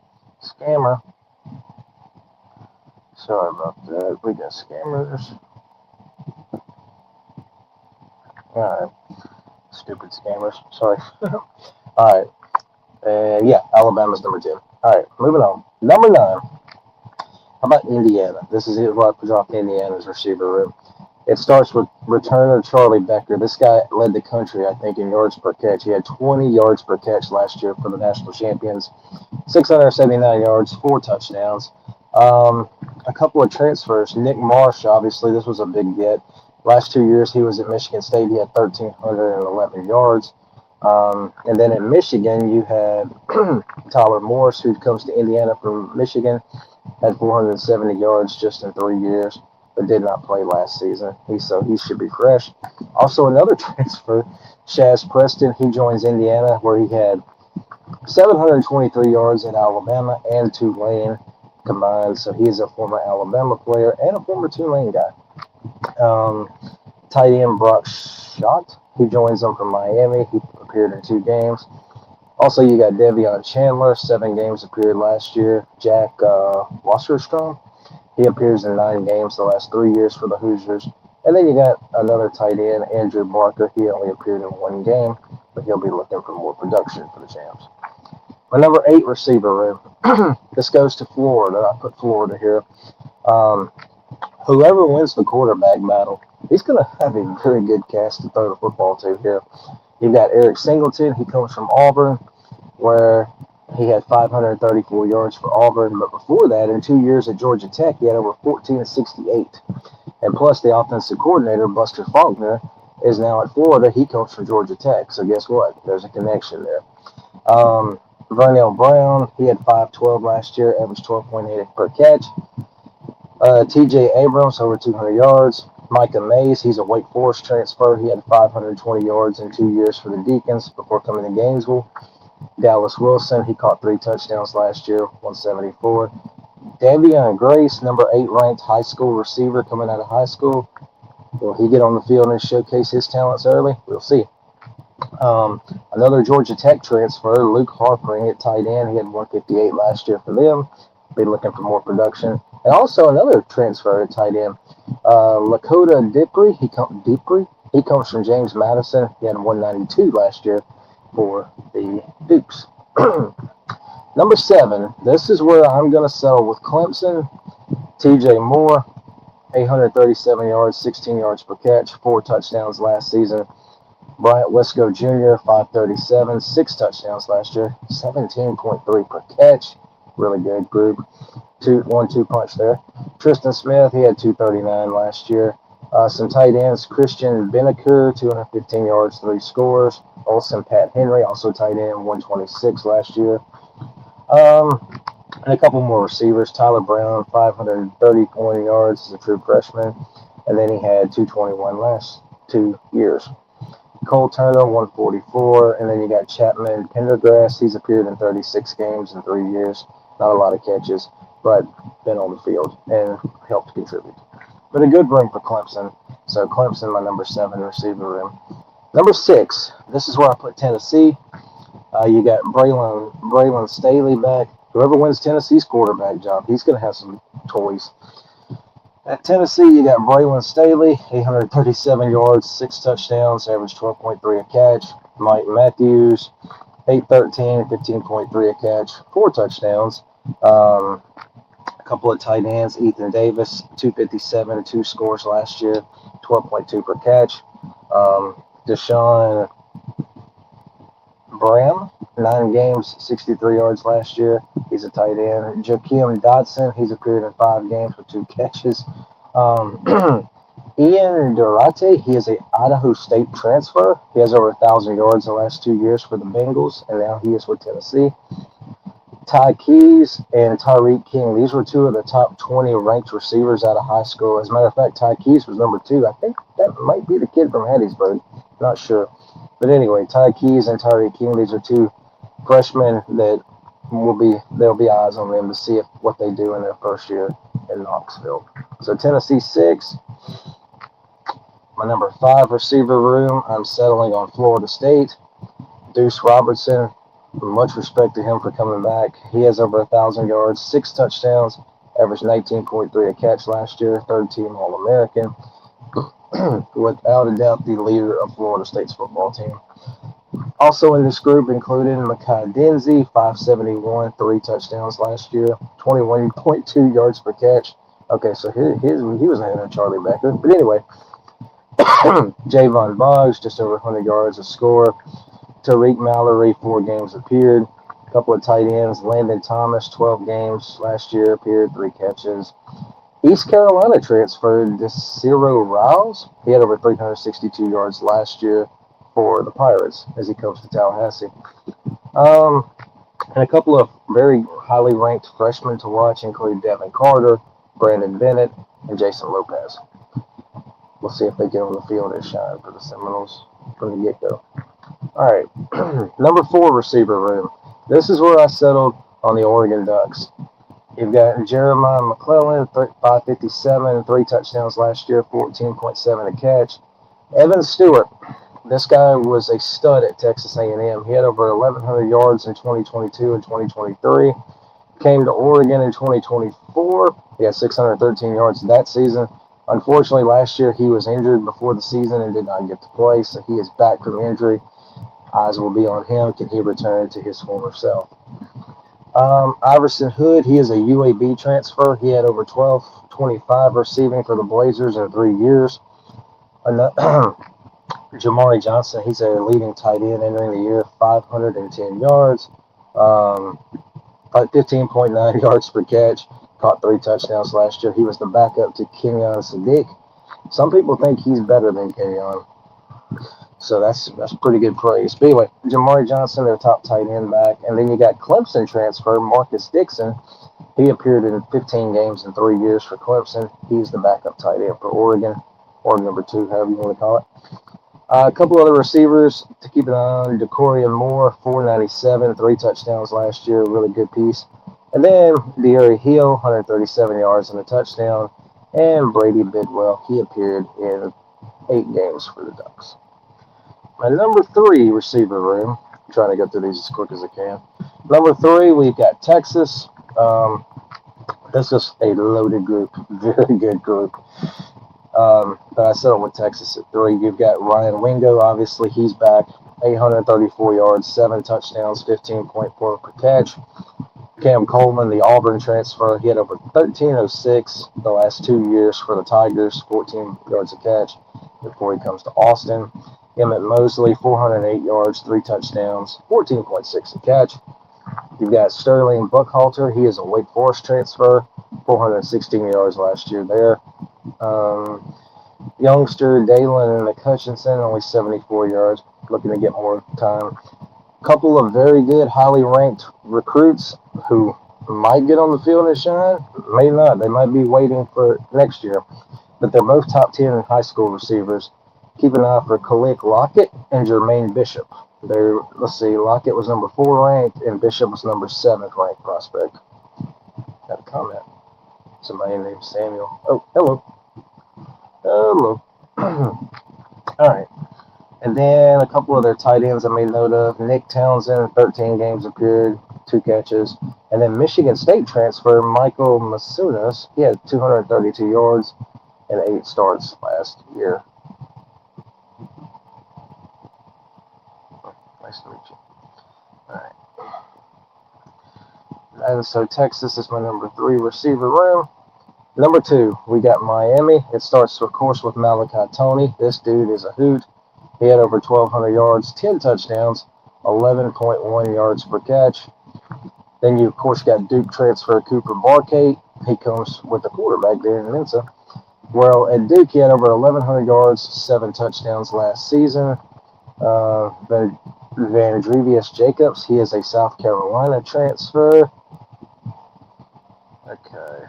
scammer. Sorry about that. We got scammers. Alright. Stupid scammers. Sorry. Alright. Yeah, Alabama's number 10. Alright, moving on. Number 9. How about Indiana? This is it where I dropped Indiana's receiver room. It starts with returner Charlie Becker. This guy led the country, I think, in yards per catch. He had 20 yards per catch last year for the national champions. 679 yards, 4 touchdowns. A couple of transfers. Nick Marsh, obviously, this was a big get. Last 2 years, he was at Michigan State. He had 1,311 yards. And then in Michigan, you had Tyler Morris, who comes to Indiana from Michigan, had 470 yards just in 3 years, but did not play last season. So he should be fresh. Also, another transfer, Shaz Preston. He joins Indiana, where he had 723 yards at Alabama and Tulane combined. So he is a former Alabama player and a former Tulane guy. Tight end Brock Schott. He joins them from Miami. He appeared in 2 games. Also, you got Devion Chandler, 7 games appeared last year. Jack Wasserstrom, he appears in 9 games the last 3 years for the Hoosiers. And then you got another tight end, Andrew Barker. He only appeared in 1 game, but he'll be looking for more production for the Champs. My number 8 receiver room. This goes to Florida. I put Florida here. Whoever wins the quarterback battle, he's going to have a very good cast to throw the football to here. You've got Eric Singleton. He comes from Auburn, where he had 534 yards for Auburn. But before that, in 2 years at Georgia Tech, he had over 1468. And plus, the offensive coordinator, Buster Faulkner, is now at Florida. He comes from Georgia Tech. So guess what? There's a connection there. Vernell Brown, he had 512 last year, averaged 12.8 per catch. T.J. Abrams, over 200 yards. Micah Mays, he's a Wake Forest transfer. He had 520 yards in 2 years for the Deacons before coming to Gainesville. Dallas Wilson, he caught 3 touchdowns last year, 174. Davion Grace, number 8 ranked high school receiver coming out of high school. Will he get on the field and showcase his talents early? We'll see. Another Georgia Tech transfer, Luke Harpring at tight end. He had 158 last year for them. Be looking for more production. And also another transfer at tight end, Lakota Dipri. He comes from James Madison. He had 192 last year for the Dukes. Number 7. This is where I'm going to settle with Clemson. T.J. Moore, 837 yards, 16 yards per catch, 4 touchdowns last season. Bryant Wesco Jr., 537, 6 touchdowns last year, 17.3 per catch. Really good group. 1-2 punch there. Tristan Smith, he had 239 last year. Some tight ends, Christian Benaker, 215 yards, 3 scores. Olsen Pat Henry, also tight end, 126 last year. And a couple more receivers. Tyler Brown, 530 yards as a true freshman. And then he had 221 last 2 years. Cole Turner, 144. And then you got Chapman Pendergrass. He's appeared in 36 games in 3 years. Not a lot of catches, but been on the field and helped contribute. But a good room for Clemson. So Clemson, my number 7 receiver room. Number 6, this is where I put Tennessee. You got Braylon Staley back. Whoever wins Tennessee's quarterback job, he's going to have some toys. At Tennessee, you got Braylon Staley, 837 yards, 6 touchdowns, average 12.3 a catch. Mike Matthews, 813, 15.3 a catch, 4 touchdowns. A couple of tight ends, Ethan Davis, 257, 2 scores last year, 12.2 per catch. Deshaun Bram, 9 games, 63 yards last year. He's a tight end. Jakeem Dotson, he's appeared in 5 games with 2 catches. Ian Durante, he is an Idaho State transfer. He has over 1,000 yards the last 2 years for the Bengals, and now he is with Tennessee. Ty Keys and Tyreek King, these were 2 of the top 20 ranked receivers out of high school. As a matter of fact, Ty Keys was number 2. I think that might be the kid from Hattiesburg. Not sure. But anyway, Ty Keys and Tyreek King, these are 2 freshmen that there'll be eyes on them to see what they do in their first year in Knoxville. So Tennessee 6. My number 5 receiver room, I'm settling on Florida State. Deuce Robertson, much respect to him for coming back. He has over 1,000 yards, 6 touchdowns, averaged 19.3 a catch last year, 3rd-team All-American. Without a doubt, the leader of Florida State's football team. Also in this group included Makai Denzi, 571, 3 touchdowns last year, 21.2 yards per catch. Okay, so he was ahead of Charlie Becker. But anyway, Javon Boggs, just over 100 yards a score. Tariq Mallory, 4 games appeared. A couple of tight ends. Landon Thomas, 12 games last year, appeared, 3 catches. East Carolina transferred to Ciro Riles. He had over 362 yards last year for the Pirates as he comes to Tallahassee. And a couple of very highly ranked freshmen to watch include Devin Carter, Brandon Bennett, and Jason Lopez. We'll see if they get on the field and shine for the Seminoles from the get-go. All right, number 4 receiver room. This is where I settled on the Oregon Ducks. You've got Jeremiah McClellan, 557, 3 touchdowns last year, 14.7 a catch. Evan Stewart, this guy was a stud at Texas A&M. He had over 1,100 yards in 2022 and 2023. Came to Oregon in 2024. He had 613 yards that season. Unfortunately, last year he was injured before the season and did not get to play, so he is back from injury. Eyes will be on him. Can he return to his former self? Iverson Hood, he is a UAB transfer. He had over 1,225 receiving for the Blazers in 3 years. Jamari Johnson, he's a leading tight end entering the year, 510 yards, 15.9 yards per catch, caught 3 touchdowns last year. He was the backup to Kenyon Sadiq. Some people think he's better than Kenyon. So that's pretty good praise. But anyway, Jamari Johnson, their top tight end back. And then you got Clemson transfer, Marcus Dixon. He appeared in 15 games in 3 years for Clemson. He's the backup tight end for Oregon, or number 2, however you want to call it. A couple other receivers to keep an eye on. DeCorian Moore, 497, 3 touchdowns last year, really good piece. And then De'Aaron Hill, 137 yards and a touchdown. And Brady Bidwell, he appeared in 8 games for the Ducks. My number 3 receiver room, I'm trying to go through these as quick as I can. Number 3, we've got Texas. This is a loaded group, very good group. But I settled with Texas at 3. You've got Ryan Wingo, obviously he's back, 834 yards, 7 touchdowns, 15.4 per catch. Cam Coleman, the Auburn transfer, he had over 1,306 the last 2 years for the Tigers, 14 yards a catch before he comes to Austin. Emmett Mosley, 408 yards, 3 touchdowns, 14.6 a catch. You've got Sterling Buckhalter. He is a Wake Forest transfer, 416 yards last year there. Youngster Dalen McCutchinson, only 74 yards, looking to get more time. Couple of very good, highly ranked recruits who might get on the field and shine, may not. They might be waiting for next year. But they're both top 10 high school receivers. Keep an eye for Khalil Lockett and Jermaine Bishop. Let's see, Lockett was number 4 ranked, and Bishop was number 7th ranked prospect. Got a comment. Somebody named Samuel. Oh, hello. Hello. All right. And then a couple of their tight ends I made note of. Nick Townsend, 13 games appeared, 2 catches. And then Michigan State transfer Michael Masunas. He had 232 yards and 8 starts last year. Nice to meet you. All right. And so Texas is my number 3 receiver room. Number 2, we got Miami. It starts, of course, with Malachi Tony. This dude is a hoot. He had over 1,200 yards, 10 touchdowns, 11.1 yards per catch. Then you, of course, got Duke transfer Cooper Barkate. He comes with the quarterback, Darren Mensa. Well, at Duke, he had over 1,100 yards, 7 touchdowns last season. Vandrevius Jacobs, he is a South Carolina transfer. Okay.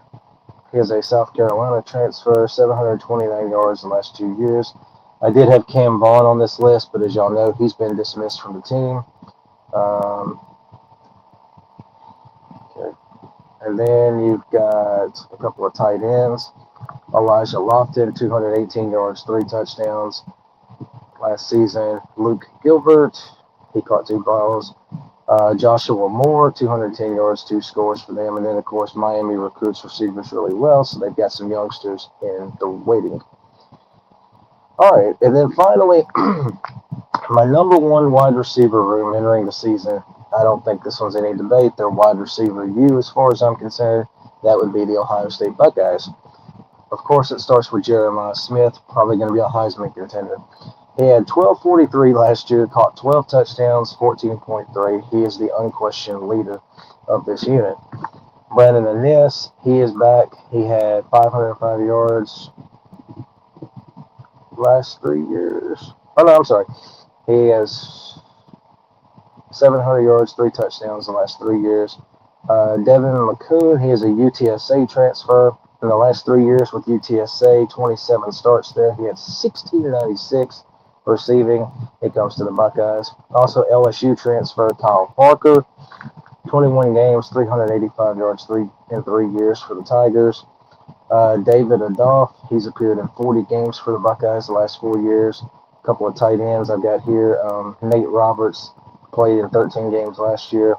He is a South Carolina transfer, 729 yards in the last 2 years. I did have Cam Vaughn on this list, but as y'all know, he's been dismissed from the team. Okay. And then you've got a couple of tight ends. Elijah Lofton, 218 yards, 3 touchdowns last season. Luke Gilbert, he caught 2 balls. Joshua Moore, 210 yards, 2 scores for them. And then, of course, Miami recruits receivers really well, so they've got some youngsters in the waiting. All right, and then finally, my number 1 wide receiver room entering the season. I don't think this one's any debate. They're wide receiver U as far as I'm concerned. That would be the Ohio State Buckeyes. Of course, it starts with Jeremiah Smith, probably going to be a Heisman contender. He had 1243 last year, caught 12 touchdowns, 14.3. He is the unquestioned leader of this unit. Brandon Inniss, he is back. He had 505 yards last 3 years. Oh, no, I'm sorry. He has 700 yards, 3 touchdowns the last 3 years. Devin McCoon, he is a UTSA transfer. In the last 3 years with UTSA, 27 starts there. He had 1696 receiving. It comes to the Buckeyes. Also, LSU transfer Kyle Parker, 21 games, 385 yards in 3 years for the Tigers. David Adoff, he's appeared in 40 games for the Buckeyes the last 4 years. A couple of tight ends I've got here. Nate Roberts played in 13 games last year.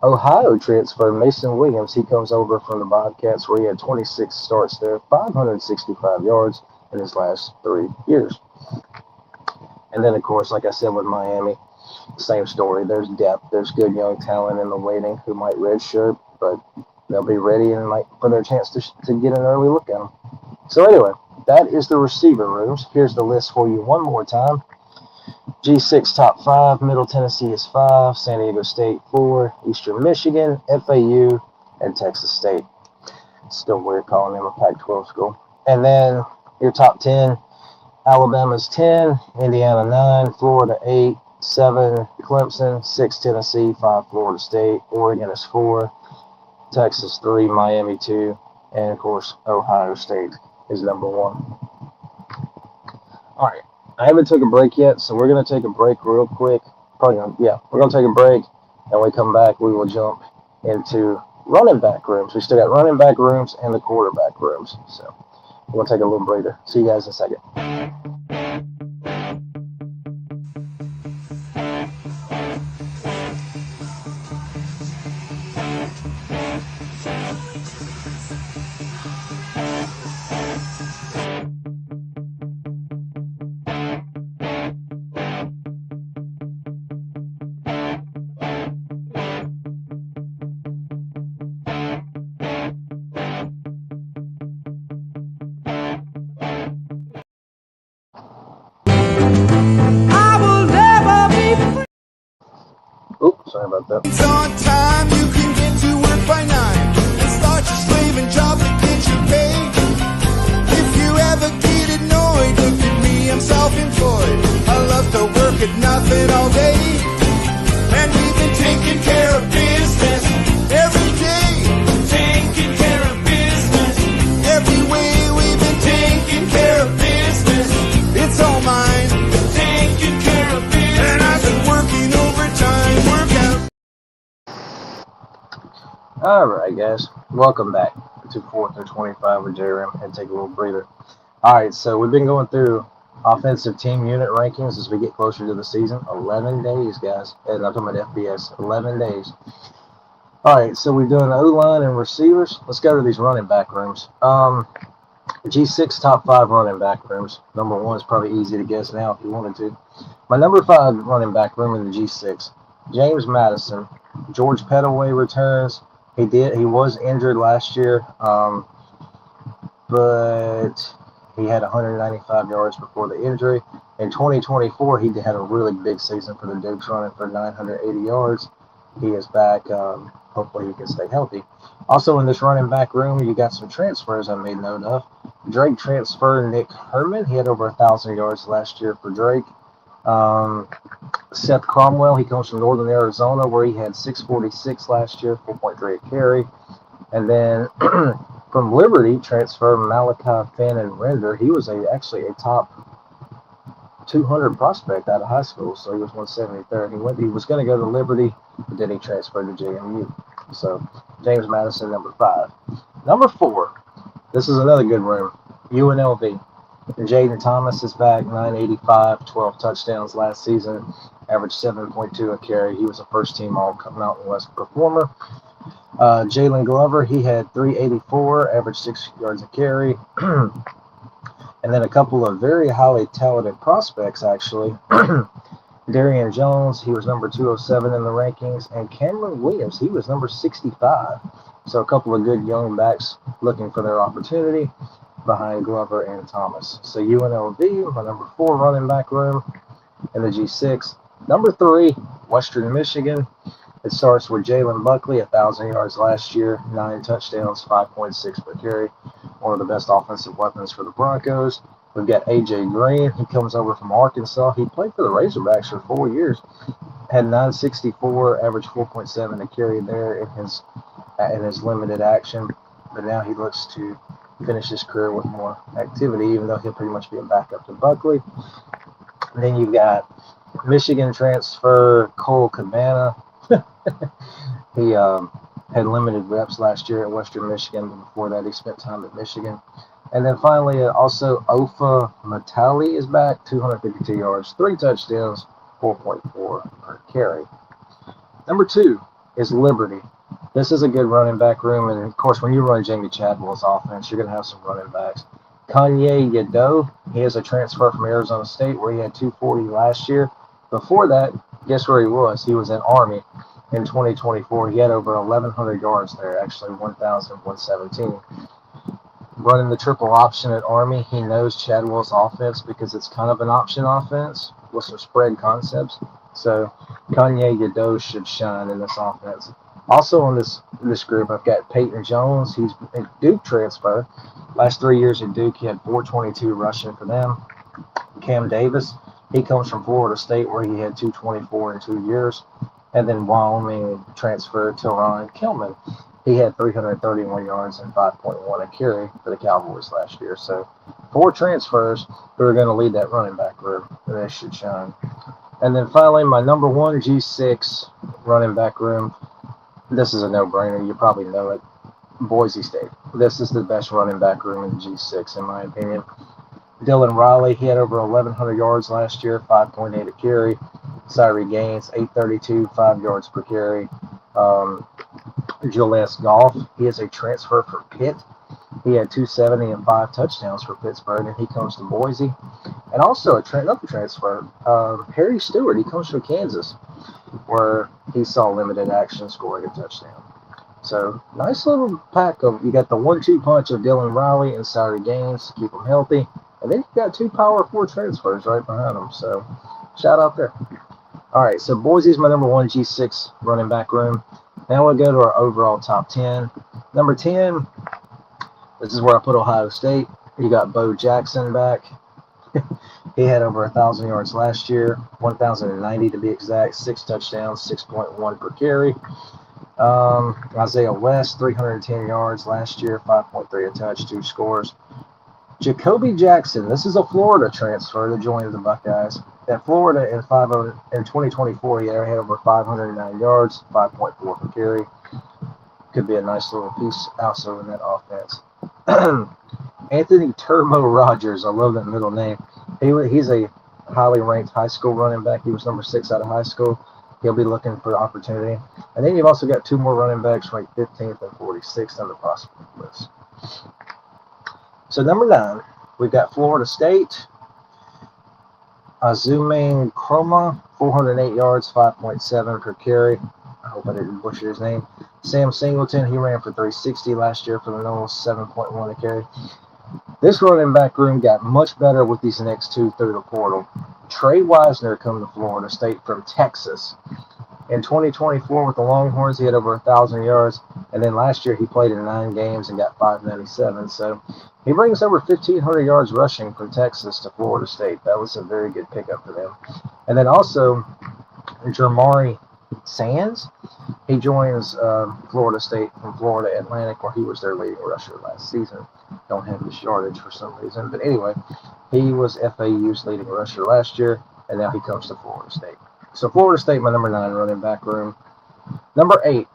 Ohio transfer Mason Williams, he comes over from the Bobcats where he had 26 starts there, 565 yards in his last 3 years. And then, of course, like I said with Miami, same story. There's depth. There's good young talent in the waiting who might redshirt, but they'll be ready and might for their chance to get an early look at them. So anyway, that is the receiver rooms. Here's the list for you one more time. G6 top 5, Middle Tennessee is 5, San Diego State 4, Eastern Michigan, FAU, and Texas State. Still weird calling them a Pac-12 school. And then your top 10, Alabama's 10, Indiana 9, Florida 8, 7, Clemson, 6, Tennessee, 5, Florida State, Oregon is 4, Texas 3, Miami 2, and of course Ohio State is number 1. All right. I haven't took a break yet, so we're going to take a break real quick. We're going to take a break, and when we come back, we will jump into running back rooms. We still got running back rooms and the quarterback rooms. So we're going to take a little breather. See you guys in a second. Sorry about that. It's on time, you can get to work by 9 and start your slaving job that gets you paid. If you ever get annoyed, look at me, I'm self-employed. I love to work at nothing all day, and we've been taking care of business every day. Taking care of business every way. We've been taking care of business. It's all my Alright, guys, welcome back to 4th and 25 with JRM. And take a little breather. Alright, so we've been going through offensive team unit rankings as we get closer to the season. 11 days, guys. And I'm talking about FBS. 11 days. Alright, so we're doing O-line and receivers. Let's go to these running back rooms. G6 top 5 running back rooms. Number 1 is probably easy to guess now if you wanted to. My number 5 running back room in the G6, James Madison. George Pettaway returns. He was injured last year, but he had 195 yards before the injury. In 2024, he had a really big season for the Dukes, running for 980 yards. He is back. Hopefully he can stay healthy. Also in this running back room, you got some transfers I made note of. Drake transfer Nick Herman. He had over 1,000 yards last year for Drake. Seth Cromwell, he comes from Northern Arizona, where he had 646 last year, 4.3 a carry. And then from Liberty, transfer Malachi Finn and Render. He was actually a top 200 prospect out of high school, so he was 173rd. He was going to go to Liberty, but then he transferred to JMU. So James Madison, number 5. Number 4, this is another good room, UNLV. Jaden Thomas is back, 985, 12 touchdowns last season, averaged 7.2 a carry. He was a first-team All-Mountain West performer. Jalen Glover, he had 384, averaged 6 yards a carry. And then a couple of very highly talented prospects, actually. Darian Jones, he was number 207 in the rankings. And Cameron Williams, he was number 65. So a couple of good young backs looking for their opportunity behind Glover and Thomas. So UNLV, my number 4 running back room in the G6. Number 3, Western Michigan. It starts with Jalen Buckley, 1,000 yards last year, 9 touchdowns, 5.6 per carry. One of the best offensive weapons for the Broncos. We've got A.J. Green. He comes over from Arkansas. He played for the Razorbacks for 4 years. Had 964, averaged 4.7 a carry there in his limited action. But now he looks to finish his career with more activity, even though he'll pretty much be a backup to Buckley. And then you've got Michigan transfer Cole Cabana. He had limited reps last year at Western Michigan, but before that he spent time at Michigan. And then finally, also Ofa Matali is back, 252 yards, 3 touchdowns, 4.4 per carry. Number 2 is Liberty. This is a good running back room, and of course, when you run Jamie Chadwell's offense, you're going to have some running backs. Kanye Yado, he is a transfer from Arizona State, where he had 240 last year. Before that, guess where he was? He was at Army in 2024. He had over 1,100 yards there, actually 1,117. Running the triple option at Army, he knows Chadwell's offense because it's kind of an option offense with some spread concepts. So Kanye Yado should shine in this offense. Also in this group, I've got Peyton Jones. He's a Duke transfer. Last 3 years at Duke, he had 422 rushing for them. Cam Davis, he comes from Florida State, where he had 224 in 2 years. And then Wyoming transfer Teron Kelman. He had 331 yards and 5.1 a carry for the Cowboys last year. So 4 transfers who are going to lead that running back room, and they should shine. And then finally, my number 1 G6 running back room. This is a no-brainer. You probably know it. Boise State. This is the best running back room in the G6, in my opinion. Dylan Riley, he had over 1,100 yards last year, 5.8 a carry. Cyree Gaines, 832, 5 yards per carry. Julius Goff, he is a transfer for Pitt. He had 270 and 5 touchdowns for Pittsburgh, and he comes to Boise. And also another transfer, Harry Stewart, he comes from Kansas, where he saw limited action scoring a touchdown. So nice little pack of, you got the 1-2 punch of Dylan Riley and Cyree Gaines to keep them healthy. And then you got 2 Power 4 transfers right behind them. So shout out there. All right, so Boise's my number 1 G6 running back room. Now we'll go to our overall top 10. Number 10, this is where I put Ohio State. You got Bo Jackson back. He had over 1,000 yards last year, 1,090 to be exact, 6 touchdowns, 6.1 per carry. Isaiah West, 310 yards last year, 5.3 a touch, 2 scores. Jacoby Jackson, this is a Florida transfer that joined the Buckeyes. At Florida in 2024, he had over 509 yards, 5.4 per carry. could be a nice little piece also in that offense. Anthony Turbo Rogers, I love that middle name. He's a highly ranked high school running back. He was number 6 out of high school. He'll be looking for opportunity. And then you've also got 2 more running backs ranked 15th and 46th on the prospect list. So number 9, we've got Florida State. Azumane Chroma, 408 yards, 5.7 per carry. I hope I didn't butcher his name. Sam Singleton, he ran for 360 last year for the Noles, 7.1 a carry. This running back room got much better with these next 2 through the portal. Trey Wisner come to Florida State from Texas. In 2024 with the Longhorns, he had over 1,000 yards. And then last year he played in 9 games and got 597. So he brings over 1,500 yards rushing from Texas to Florida State. That was a very good pickup for them. And then also Jermari Sands, he joins Florida State from Florida Atlantic, where he was their leading rusher last season. Don't have his yardage for some reason. But anyway, he was FAU's leading rusher last year, and now he comes to Florida State. So Florida State, my number 9 running back room. Number 8,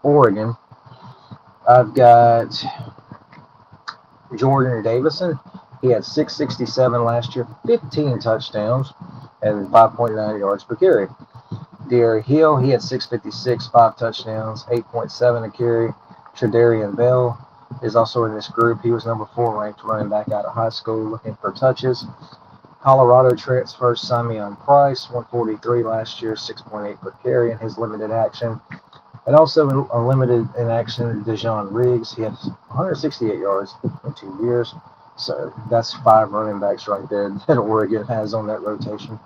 Oregon. I've got Jordan Davison. He had 667 last year, 15 touchdowns, and 5.9 yards per carry. Derek Hill, he had 656, 5 touchdowns, 8.7 a carry. Tredarian Bell is also in this group. He was number 4 ranked running back out of high school, looking for touches. Colorado transfer Simeon Price, 143 last year, 6.8 per carry in his limited action. And also a limited in action, Dejon Riggs. He had 168 yards in 2 years. So that's 5 running backs right there that Oregon has on that rotation.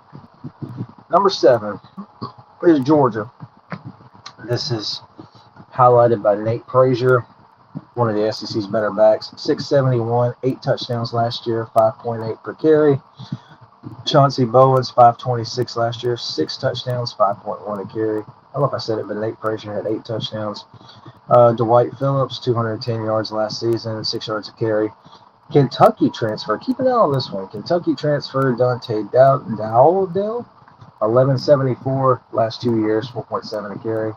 Number 7 is Georgia. This is highlighted by Nate Frazier, one of the SEC's better backs. 671, 8 touchdowns last year, 5.8 per carry. Chauncey Bowens, 526 last year, 6 touchdowns, 5.1 a carry. I don't know if I said it, but Nate Frazier had 8 touchdowns. Dwight Phillips, 210 yards last season, 6 yards a carry. Kentucky transfer. Keep an eye on this one. Kentucky transfer Dante Dowdell, 1174 last 2 years, 4.7 a carry.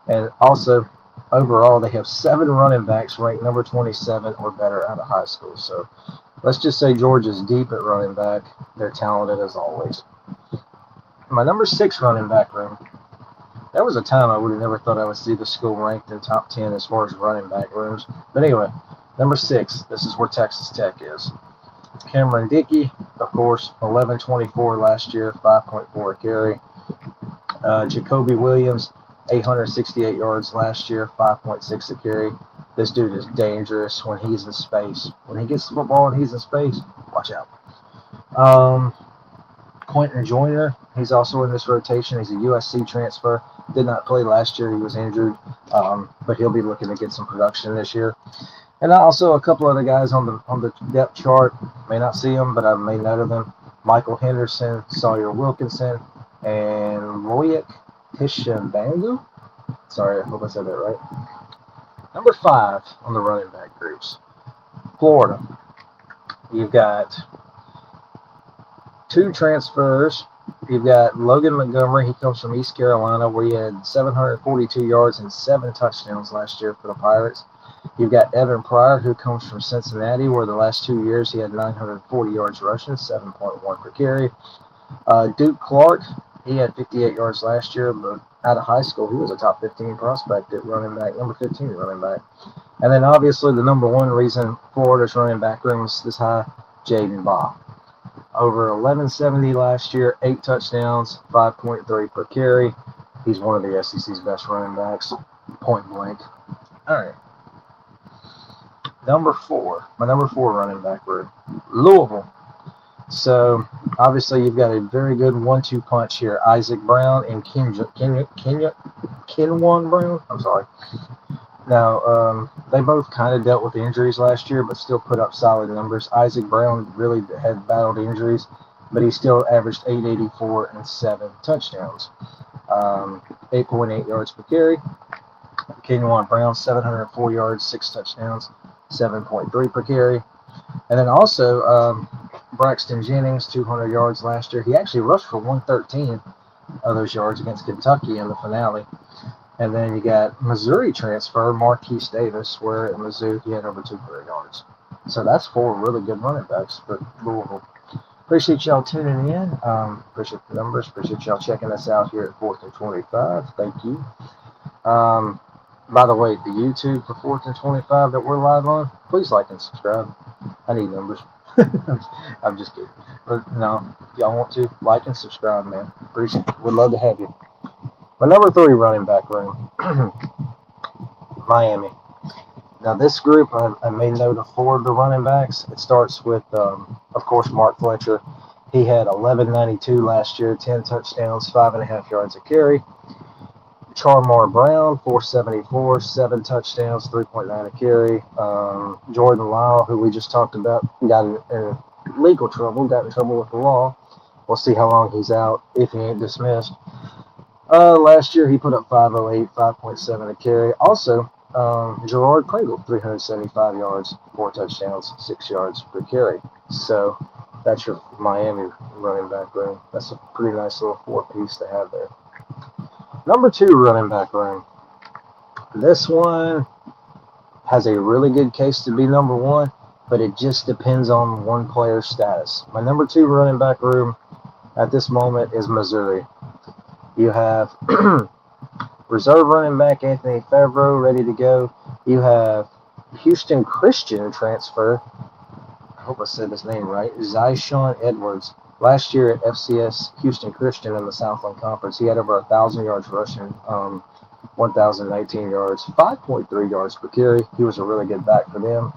And also, overall, they have 7 running backs ranked number 27 or better out of high school. So let's just say Georgia's deep at running back. They're talented as always. My number 6 running back room. There was a time I would have never thought I would see the school ranked in top 10 as far as running back rooms. But anyway, number 6, this is where Texas Tech is. Cameron Dickey, of course, 1124 last year, 5.4 a carry. Jacoby Williams, 868 yards last year, 5.6 a carry. This dude is dangerous when he's in space. When he gets the football and he's in space, watch out. Quentin Joyner, he's also in this rotation. He's a USC transfer. Did not play last year. He was injured, but he'll be looking to get some production this year. And also a couple other guys on the depth chart. May not see them, but I've made note of them. Michael Henderson, Sawyer Wilkinson, and Loic Tishabangu. Sorry, I hope I said that right. Number 5 on the running back groups. Florida. You've got 2 transfers. You've got Logan Montgomery. He comes from East Carolina, where he had 742 yards and 7 touchdowns last year for the Pirates. You've got Evan Pryor, who comes from Cincinnati, where the last 2 years he had 940 yards rushing, 7.1 per carry. Duke Clark, he had 58 yards last year, but out of high school, he was a top 15 prospect at running back, number 15 running back. And then obviously the number 1 reason Florida's running back room is this high, Jaden Baugh. Over 1170 last year, 8 touchdowns, 5.3 per carry. He's one of the SEC's best running backs, point blank. All right. Number 4, my number 4 running back room, Louisville. So obviously you've got a very good 1-2 punch here. Isaac Brown and Kenwan Brown. I'm sorry. Now, they both kind of dealt with injuries last year, but still put up solid numbers. Isaac Brown really had battled injuries, but he still averaged 884 and 7 touchdowns. 8.8 yards per carry. Kenwan Brown, 704 yards, 6 touchdowns, 7.3 per carry. And then also Braxton Jennings, 200 yards last year. He actually rushed for 113 of those yards against Kentucky in the finale. And then you got Missouri transfer, Marquise Davis, where at Mizzou he had over 200 yards. So that's 4 really good running backs for Louisville. Appreciate y'all tuning in. Appreciate the numbers. Appreciate y'all checking us out here at 4th and 25. Thank you. By the way, the YouTube for 4th and 25 that we're live on, please like and subscribe. I need numbers. I'm just kidding. But no, if y'all want to, like and subscribe, man. Appreciate it. Would love to have you. My number 3 running back room, Miami. Now, this group, I made note of 4 of the running backs. It starts with, of course, Mark Fletcher. He had 1192 last year, 10 touchdowns, 5.5 yards a carry. Charmar Brown, 474, 7 touchdowns, 3.9 a carry. Jordan Lyle, who we just talked about, got in legal trouble, got in trouble with the law. We'll see how long he's out if he ain't dismissed. Last year, he put up 508, 5.7 a carry. Also, Gerard Kringle, 375 yards, 4 touchdowns, 6 yards per carry. So that's your Miami running back room. That's a pretty nice little 4-piece to have there. Number 2 running back room. This one has a really good case to be number 1, but it just depends on one player's status. My number 2 running back room at this moment is Missouri. You have reserve running back Anthony Favreau ready to go. You have Houston Christian transfer. I hope I said his name right. Zyshawn Edwards. Last year at FCS Houston Christian in the Southland Conference, he had over 1,000 yards rushing, 1,019 yards, 5.3 yards per carry. He was a really good back for them.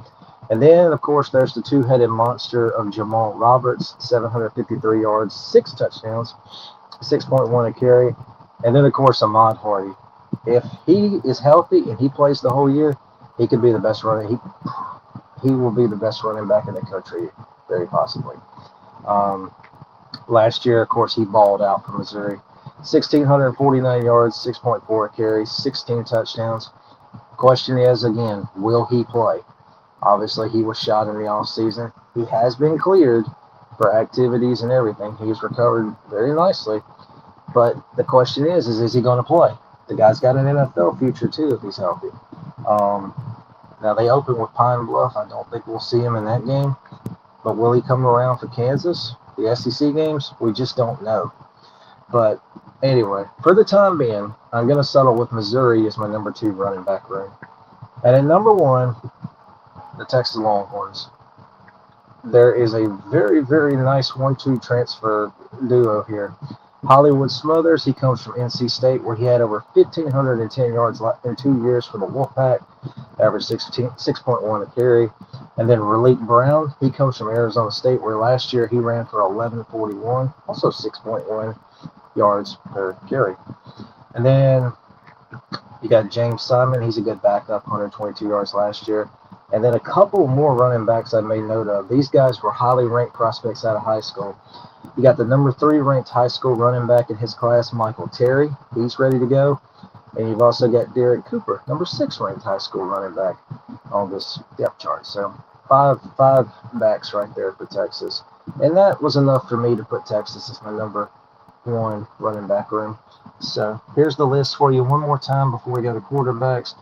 And then, of course, there's the 2-headed monster of Jamal Roberts, 753 yards, 6 touchdowns, 6.1 a carry. And then, of course, Ahmad Hardy. If he is healthy and he plays the whole year, he could be the best running. He will be the best running back in the country, very possibly. Last year, of course, he balled out for Missouri. 1,649 yards, 6.4 a carry, 16 touchdowns. Question is, again, will he play? Obviously, he was shot in the offseason. He has been cleared for activities and everything. He's recovered very nicely. But the question is he going to play? The guy's got an NFL future, too, if he's healthy. Now, they open with Pine Bluff. I don't think we'll see him in that game. But will he come around for Kansas, the SEC games? We just don't know. But anyway, for the time being, I'm going to settle with Missouri as my number 2 running back room. And at number 1, the Texas Longhorns. There is a very, very nice 1-2 transfer duo here. Hollywood Smothers, he comes from NC State, where he had over 1,510 yards in 2 years for the Wolfpack, averaged 6.1 a carry. And then Raleek Brown, he comes from Arizona State, where last year he ran for 1141, also 6.1 yards per carry. And then you got James Simon, he's a good backup, 122 yards last year. And then a couple more running backs I made note of. These guys were highly ranked prospects out of high school. You got the number 3 ranked high school running back in his class, Michael Terry. He's ready to go. And you've also got Derek Cooper, number 6 ranked high school running back on this depth chart. So five backs right there for Texas. And that was enough for me to put Texas as my number 1 running back room. So here's the list for you one more time before we go to quarterbacks.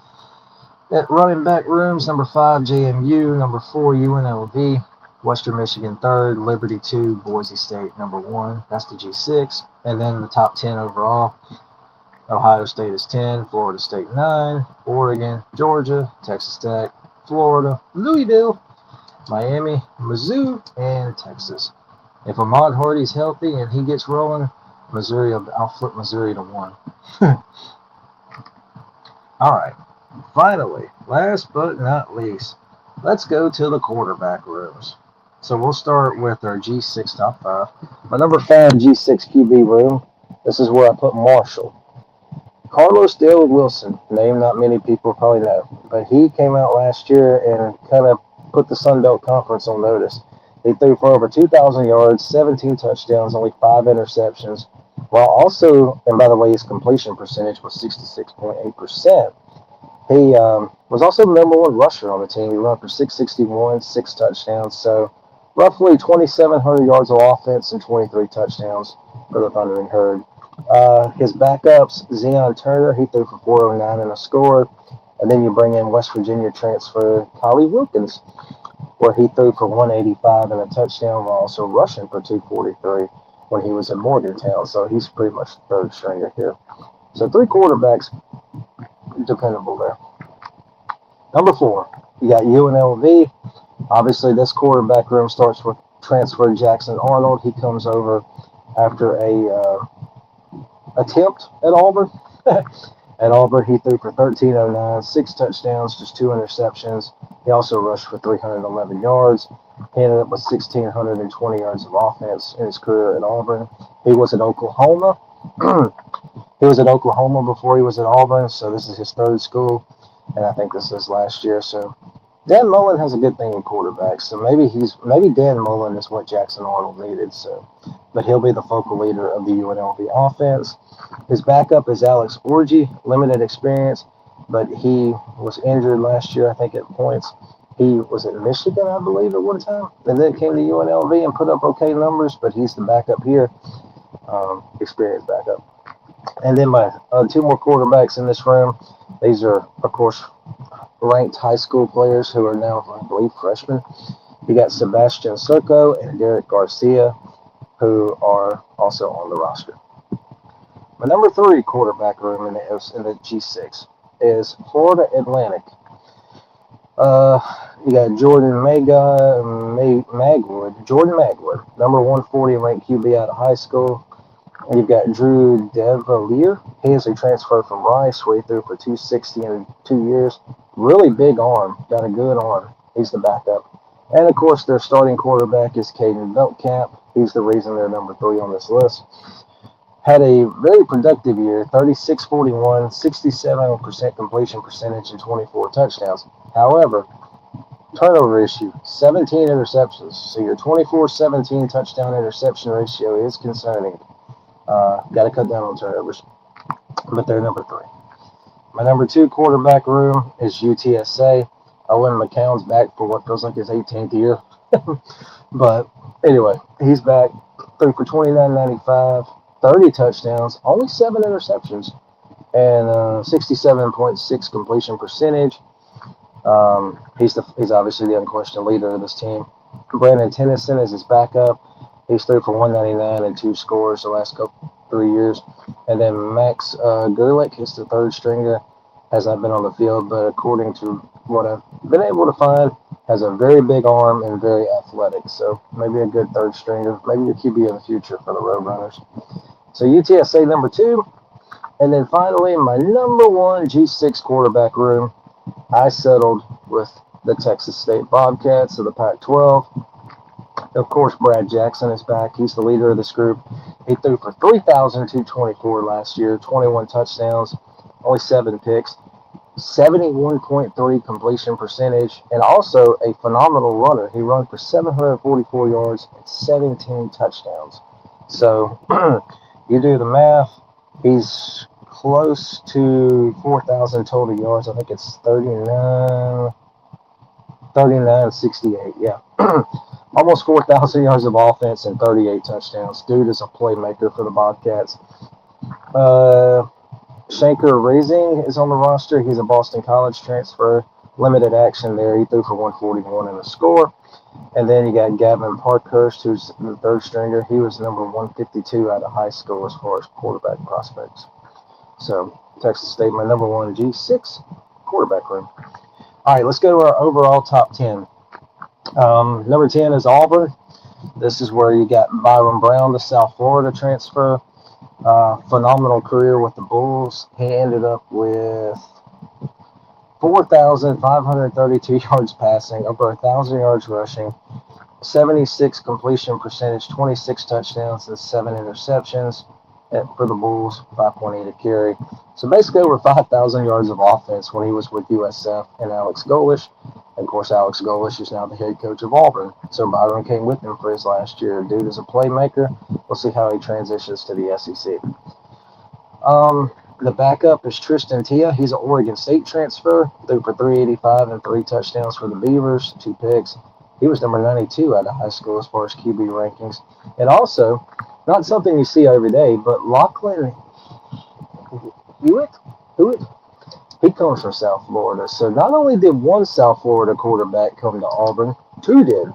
At running back rooms, number 5, JMU, number 4, UNLV, Western Michigan 3rd, Liberty 2, Boise State number 1. That's the G6. And then the top 10 overall, Ohio State is 10, Florida State 9, Oregon, Georgia, Texas Tech, Florida, Louisville, Miami, Mizzou, and Texas. If Ahmad Hardy's healthy and he gets rolling, Missouri, I'll flip Missouri to 1. All right. Finally, last but not least, let's go to the quarterback rooms. So we'll start with our G6 top 5. My number 5 G6 QB room, this is where I put Marshall. Carlos Dale Wilson, name not many people probably know, but he came out last year and kind of put the Sun Belt Conference on notice. He threw for over 2,000 yards, 17 touchdowns, only 5 interceptions, while also, and by the way, his completion percentage was 66.8%. He was also the number 1 rusher on the team. He ran for 661, 6 touchdowns, so roughly 2,700 yards of offense and 23 touchdowns for the Thundering Herd. His backups, Zion Turner, he threw for 409 and a score. And then you bring in West Virginia transfer Collie Wilkins, where he threw for 185 and a touchdown while also rushing for 243 when he was at Morgantown. So he's pretty much the third stringer here. So three quarterbacks dependable there. Number 4, you got UNLV. Obviously, this quarterback room starts with transfer Jackson Arnold. He comes over after a attempt at Auburn. At Auburn, he threw for 1309, 6 touchdowns, just 2 interceptions. He also rushed for 311 yards. He ended up with 1,620 yards of offense in his career at Auburn. He was at Oklahoma. He was at Oklahoma before he was at Auburn, so this is his third school, and I think this is his last year. So Dan Mullen has a good thing in quarterbacks. So maybe Dan Mullen is what Jackson Arnold needed. So, but he'll be the focal leader of the UNLV offense. His backup is Alex Orji, limited experience, but he was injured last year, I think, at points. He was at Michigan, I believe, at one time, and then came to UNLV and put up okay numbers, but he's the backup here, experienced backup. And then my 2 more quarterbacks in this room. These are, of course, ranked high school players who are now, I believe, freshmen. You got Sebastian Serco and Derek Garcia, who are also on the roster. My number 3 quarterback room in the G6 is Florida Atlantic. You got Jordan Magwood, number 140 ranked QB out of high school. You've got Drew Devalier. He is a transfer from Rice, where he threw for 260 in 2 years. Really big arm, got a good arm. He's the backup. And of course, their starting quarterback is Caden Beltcamp. He's the reason they're number 3 on this list. Had a very productive year, 36-41, 67% completion percentage, and 24 touchdowns. However, turnover issue, 17 interceptions. So your 24-17 touchdown interception ratio is concerning. Got to cut down on turnovers. But they're number 3. My number 2 quarterback room is UTSA. Owen McCown's back for what feels like his 18th year. But anyway, he's back. Threw for 29.95, 30 touchdowns, only 7 interceptions, and 67.6 completion percentage. He's obviously the unquestioned leader of this team. Brandon Tennyson is his backup. He's threw for 199 and 2 scores the last 3 years. And then Max Gerlich is the third stringer. Has not been on the field, but according to what I've been able to find, has a very big arm and very athletic. So maybe a good third stringer, maybe the QB of the future for the Roadrunners. So UTSA number 2. And then finally, my number 1 G6 quarterback room, I settled with the Texas State Bobcats of the Pac-12. Of course, Brad Jackson is back. He's the leader of this group. He threw for 3,224 last year, 21 touchdowns, only 7 picks, 71.3 completion percentage, and also a phenomenal runner. He ran for 744 yards and 17 touchdowns. So you do the math, he's close to 4,000 total yards. I think it's 39.68, yeah. Almost 4,000 yards of offense and 38 touchdowns. Dude is a playmaker for the Bobcats. Shanker Raising is on the roster. He's a Boston College transfer. Limited action there. He threw for 141 and a score. And then you got Gavin Parkhurst, who's the third stringer. He was number 152 out of high school as far as quarterback prospects. So Texas State, my number 1 G6 quarterback room. All right, let's go to our overall top 10. Number 10 is Auburn. This is where you got Byron Brown, the South Florida transfer. Phenomenal career with the Bulls. He ended up with 4,532 yards passing, over 1,000 yards rushing, 76 completion percentage, 26 touchdowns, and 7 interceptions for the Bulls, 5.8 a carry. So basically over 5,000 yards of offense when he was with USF and Alex Golesh. And of course, Alex Golesh is now the head coach of Auburn. So Byron came with him for his last year. Dude is a playmaker. We'll see how he transitions to the SEC. The backup is Tristan Tia. He's an Oregon State transfer. Threw for 385 and 3 touchdowns for the Beavers, 2 picks. He was number 92 out of high school as far as QB rankings. And also, Not something you see every day, but Lachlan Hewitt, he comes from South Florida. So not only did one South Florida quarterback come to Auburn, two did.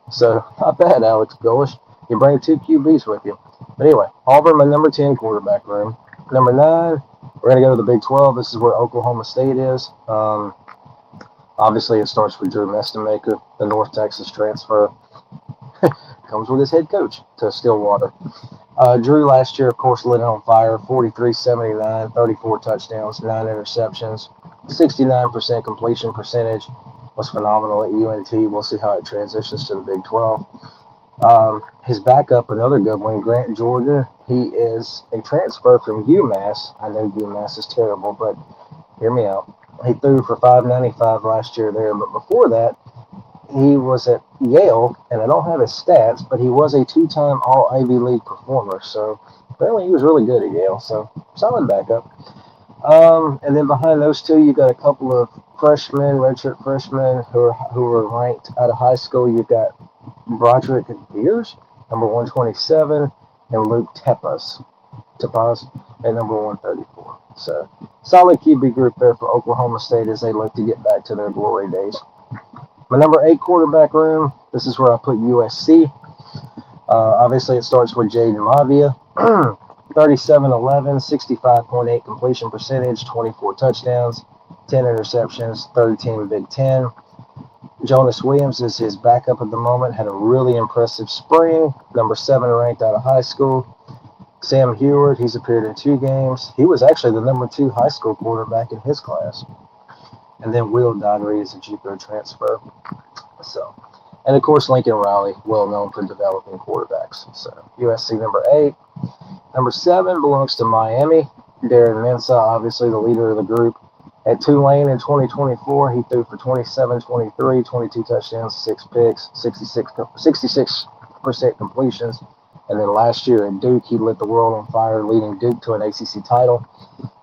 So not bad, Alex Golish. You bring two QBs with you. But anyway, Auburn, my number 10 quarterback room. Number 9, we're going to go to the Big 12. This is where Oklahoma State is. Obviously, it starts with Drew Mestemaker, the North Texas transfer. Comes with his head coach to Stillwater. Drew last year, of course, lit it on fire. 43-79, 34 touchdowns, 9 interceptions, 69% completion percentage. Was phenomenal at UNT. We'll see how it transitions to the Big 12. His backup, another good one, Grant Georgia. He is a transfer from UMass. I know UMass is terrible, but hear me out. He threw for 595 last year there, but before that, he was at Yale, and I don't have his stats, but he was a 2-time All-Ivy League performer, so apparently he was really good at Yale, so solid backup. And then behind those two, you got a couple of freshmen, redshirt freshmen, who were ranked out of high school. You've got Broderick Beers, number 127, and Luke Tepaz at number 134. So solid QB group there for Oklahoma State as they look to get back to their glory days. My number 8 quarterback room, this is where I put USC. Obviously, it starts with Jaden Lavia. 37-11, 65.8 completion percentage, 24 touchdowns, 10 interceptions, 13 Big Ten. Jonas Williams is his backup at the moment, had a really impressive spring, number 7 ranked out of high school. Sam Heward, he's appeared in 2 games. He was actually the number 2 high school quarterback in his class. And then Will Donnery is a JUCO transfer. So, and of course, Lincoln Riley, well known for developing quarterbacks. So, USC number 8. Number 7 belongs to Miami. Darren Mensah, obviously the leader of the group. At Tulane in 2024, he threw for 27-23, 22 touchdowns, 6 picks, 66% completions. And then last year at Duke, he lit the world on fire, leading Duke to an ACC title,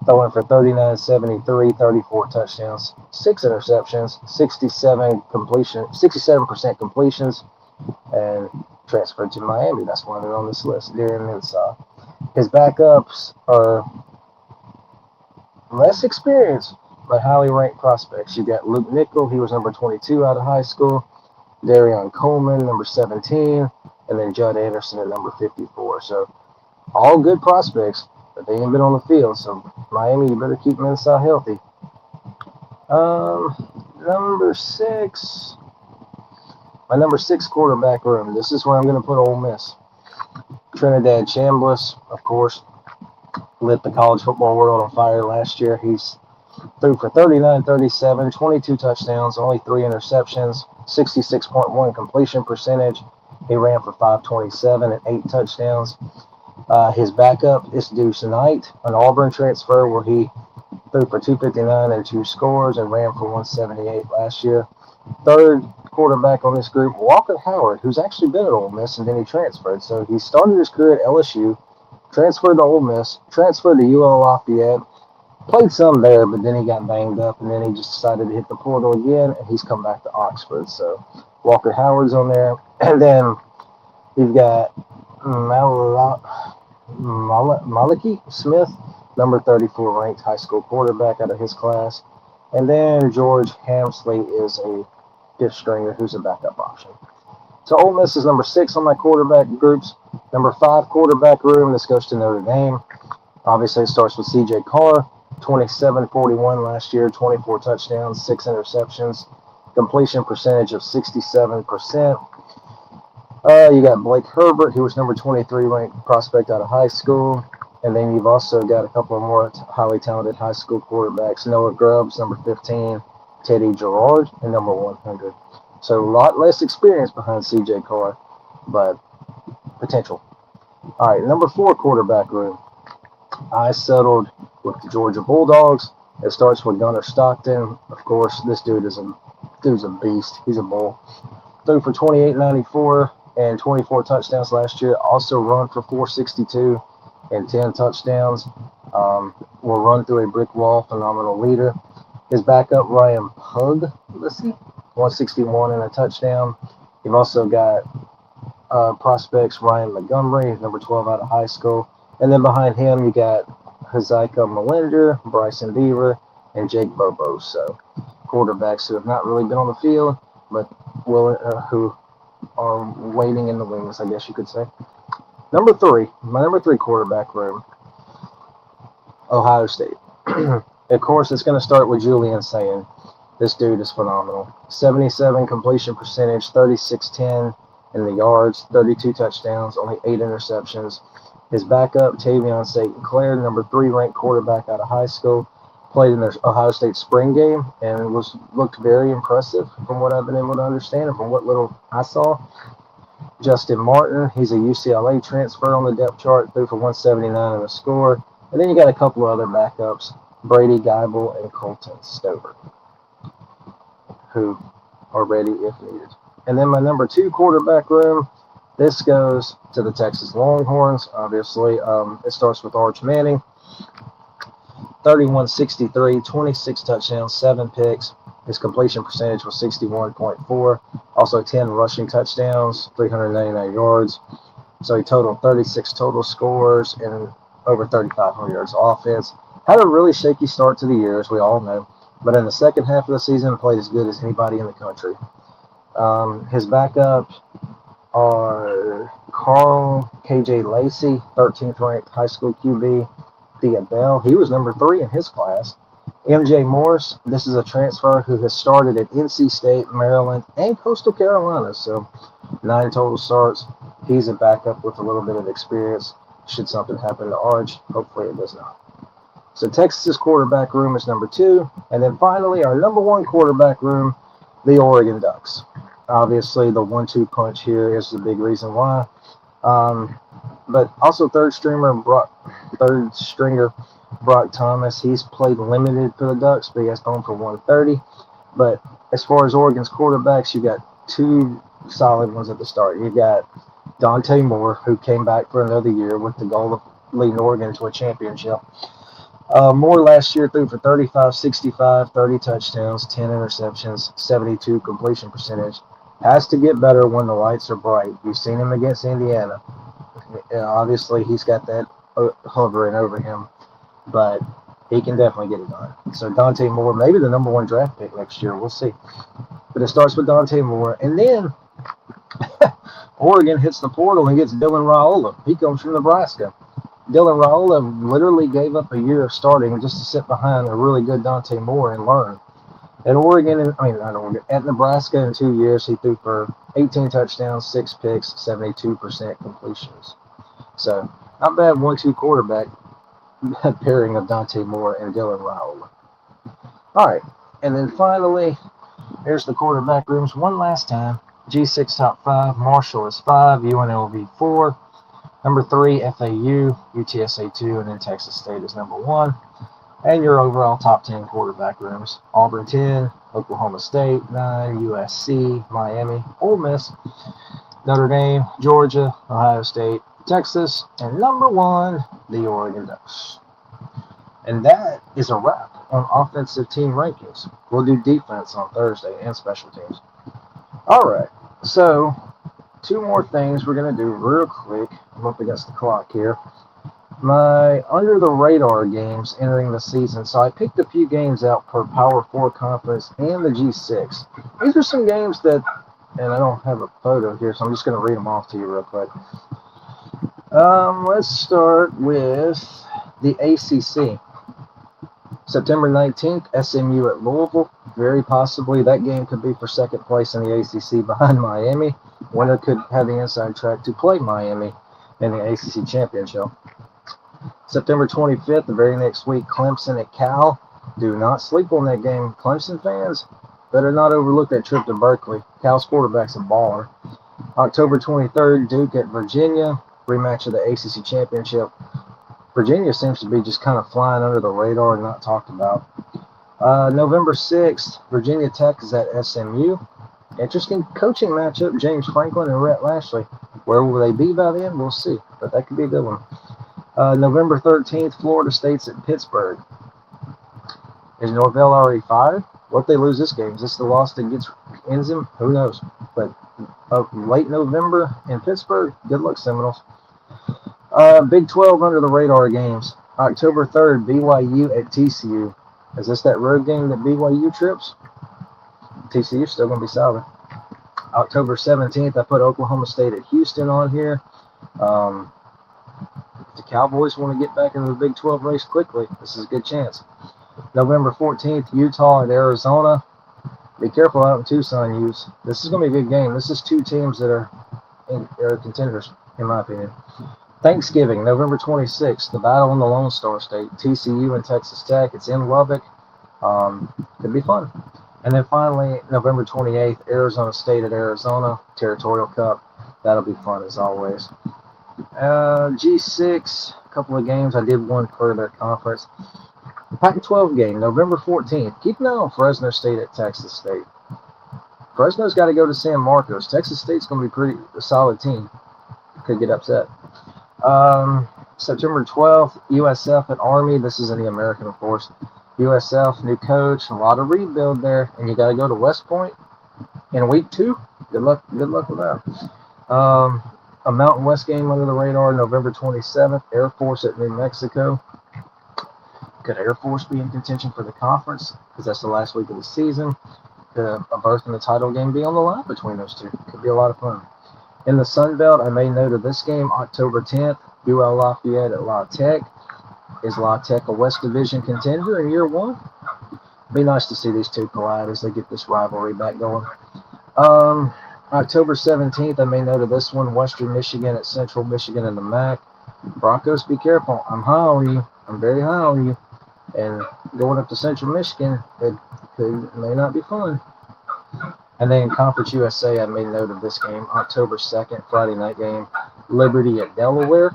throwing for 39-73, 34 touchdowns, 6 interceptions, 67% completions, and transferred to Miami. That's why they're on this list. Darren Mensah. His backups are less experienced, but highly ranked prospects. You got Luke Nickel, he was number 22 out of high school. Darion Coleman, number 17, and then Judd Anderson at number 54. So all good prospects, but they ain't been on the field. So Miami, you better keep Mensah healthy. Number 6. My number 6 quarterback room. This is where I'm going to put Ole Miss. Trinidad Chambliss, of course, lit the college football world on fire last year. He's threw for 39-37, 22 touchdowns, only 3 interceptions, 66.1 completion percentage. He ran for 527 and 8 touchdowns. His backup is Deuce Knight, an Auburn transfer where he threw for 259 and 2 scores and ran for 178 last year. Third quarterback on this group, Walker Howard, who's actually been at Ole Miss and then he transferred. So he started his career at LSU, transferred to Ole Miss, transferred to UL Lafayette, played some there, but then he got banged up and then he just decided to hit the portal again and he's come back to Oxford. So Walker Howard's on there. And then you've got Maliki Smith, number 34 ranked high school quarterback out of his class. And then George Hamsley is a 5th stringer who's a backup option. So Ole Miss is number 6 on my quarterback groups. Number 5 quarterback room, this goes to Notre Dame. Obviously, it starts with C.J. Carr, 27-41 last year, 24 touchdowns, 6 interceptions, completion percentage of 67%. You got Blake Herbert, who was number 23 ranked prospect out of high school. And then you've also got a couple of more highly talented high school quarterbacks. Noah Grubbs, number 15, Teddy Gerard, and number 100. So a lot less experience behind C.J. Carr, but potential. All right, number 4 quarterback room. I settled with the Georgia Bulldogs. It starts with Gunnar Stockton. Of course, this dude's a beast. He's a bull. Threw for 28-94 and 24 touchdowns last year. Also run for 462 and 10 touchdowns. Will run through a brick wall. Phenomenal leader. His backup, Ryan Pug, 161 and a touchdown. You've also got prospects, Ryan Montgomery, number 12 out of high school. And then behind him, you got Hezekiah Melinder, Bryson Beaver, and Jake Bobo. So quarterbacks who have not really been on the field, but who are waiting in the wings, I guess you could say. My number three quarterback room, Ohio State. Of course, it's going to start with Julian Sayin. This dude is phenomenal. 77 completion percentage, 36-10 in the yards, 32 touchdowns, only 8 interceptions. His backup, Tavion St. Clair, number 3 ranked quarterback out of high school, played in their Ohio State spring game and looked very impressive from what I've been able to understand and from what little I saw. Justin Martin, he's a UCLA transfer on the depth chart, threw for 179 in the score. And then you got a couple of other backups, Brady Geibel and Colton Stover, who are ready if needed. And then my number 2 quarterback room, this goes to the Texas Longhorns, obviously. It starts with Arch Manning, 31-63, 26 touchdowns, 7 picks. His completion percentage was 61.4. Also 10 rushing touchdowns, 399 yards. So he totaled 36 total scores and over 3,500 yards of offense. Had a really shaky start to the year, as we all know. But in the second half of the season, played as good as anybody in the country. His backups are Carl K.J. Lacey, 13th ranked high school QB. Thea Bell, he was number 3 in his class. M.J. Morris, this is a transfer who has started at NC State, Maryland, and Coastal Carolina. So 9 total starts. He's a backup with a little bit of experience. Should something happen to Arch, hopefully it does not. So Texas's quarterback room is number 2. And then finally, our number 1 quarterback room, the Oregon Ducks. Obviously, the 1-2 punch here is the big reason why. But also third stringer Brock Thomas. He's played limited for the Ducks, but he has thrown for 130. But as far as Oregon's quarterbacks, you got 2 solid ones at the start. You got Dante Moore, who came back for another year with the goal of leading Oregon to a championship. Moore last year threw for 35-65, 30 touchdowns, 10 interceptions, 72 completion percentage. Has to get better when the lights are bright. You've seen him against Indiana. Obviously, he's got that hovering over him, but he can definitely get it done. So Dante Moore, maybe the number 1 draft pick next year. We'll see. But it starts with Dante Moore. And then Oregon hits the portal and gets Dylan Raiola. He comes from Nebraska. Dylan Raiola literally gave up a year of starting just to sit behind a really good Dante Moore and learn. At Nebraska in 2 years, he threw for 18 touchdowns, 6 picks, 72% completions. So, not bad 1-2 quarterback pairing of Dante Moore and Dylan Raiola. All right, and then finally, here's the quarterback rooms one last time. G6 top 5, Marshall is 5, UNLV 4, number 3, FAU, UTSA 2, and then Texas State is number 1. And your overall top 10 quarterback rooms, Auburn 10, Oklahoma State 9, USC, Miami, Ole Miss, Notre Dame, Georgia, Ohio State, Texas, and number 1, the Oregon Ducks. And that is a wrap on offensive team rankings. We'll do defense on Thursday and special teams. All right, so 2 more things we're going to do real quick. I'm up against the clock here. My under-the-radar games entering the season. So I picked a few games out per Power 4 Conference and the G6. These are some games that, and I don't have a photo here, so I'm just going to read them off to you real quick. Let's start with the ACC. September 19th, SMU at Louisville. Very possibly that game could be for second place in the ACC behind Miami. Winner could have the inside track to play Miami in the ACC Championship. September 25th, the very next week, Clemson at Cal. Do not sleep on that game. Clemson fans better not overlook that trip to Berkeley. Cal's quarterback's a baller. October 23rd, Duke at Virginia. Rematch of the ACC Championship. Virginia seems to be just kind of flying under the radar and not talked about. November 6th, Virginia Tech is at SMU. Interesting coaching matchup, James Franklin and Rhett Lashley. Where will they be by then? We'll see, but that could be a good one. November 13th, Florida State's at Pittsburgh. Is Norvell already fired? What if they lose this game? Is this the loss that ends him? Who knows? But of late November in Pittsburgh. Good luck, Seminoles. Big 12 under the radar games. October 3rd, BYU at TCU. Is this that road game that BYU trips? TCU's still going to be solid. October 17th, I put Oklahoma State at Houston on here. If the Cowboys want to get back into the Big 12 race quickly, this is a good chance. November 14th, Utah at Arizona. Be careful out in Tucson, Utes. This is going to be a good game. This is two teams that are contenders, in my opinion. Thanksgiving, November 26th, the battle in the Lone Star State, TCU and Texas Tech. It's in Lubbock. Could be fun. And then finally, November 28th, Arizona State at Arizona, Territorial Cup. That'll be fun as always. G6, a couple of games. I did one for their conference. The Pac-12 game, November 14th. Keep an eye on Fresno State at Texas State. Fresno's got to go to San Marcos. Texas State's going to be a solid team. Could get upset. September 12th, USF at Army. This is in the American, of course. USF, new coach, a lot of rebuild there, and you got to go to West Point in week 2. Good luck with that. A Mountain West game under the radar, November 27th, Air Force at New Mexico. Could Air Force be in contention for the conference? Because that's the last week of the season. Could a berth in the title game be on the line between those two? Could be a lot of fun. In the Sun Belt, I made note of this game, October 10th, UL Lafayette at La Tech. Is La Tech a West Division contender in year 1? Be nice to see these two collide as they get this rivalry back going. October 17th, I made note of this one, Western Michigan at Central Michigan in the MAC. Broncos, be careful. I'm high on you. I'm very high on you. And going up to Central Michigan, it may not be fun. And then Conference USA, I made note of this game, October 2nd, Friday night game, Liberty at Delaware.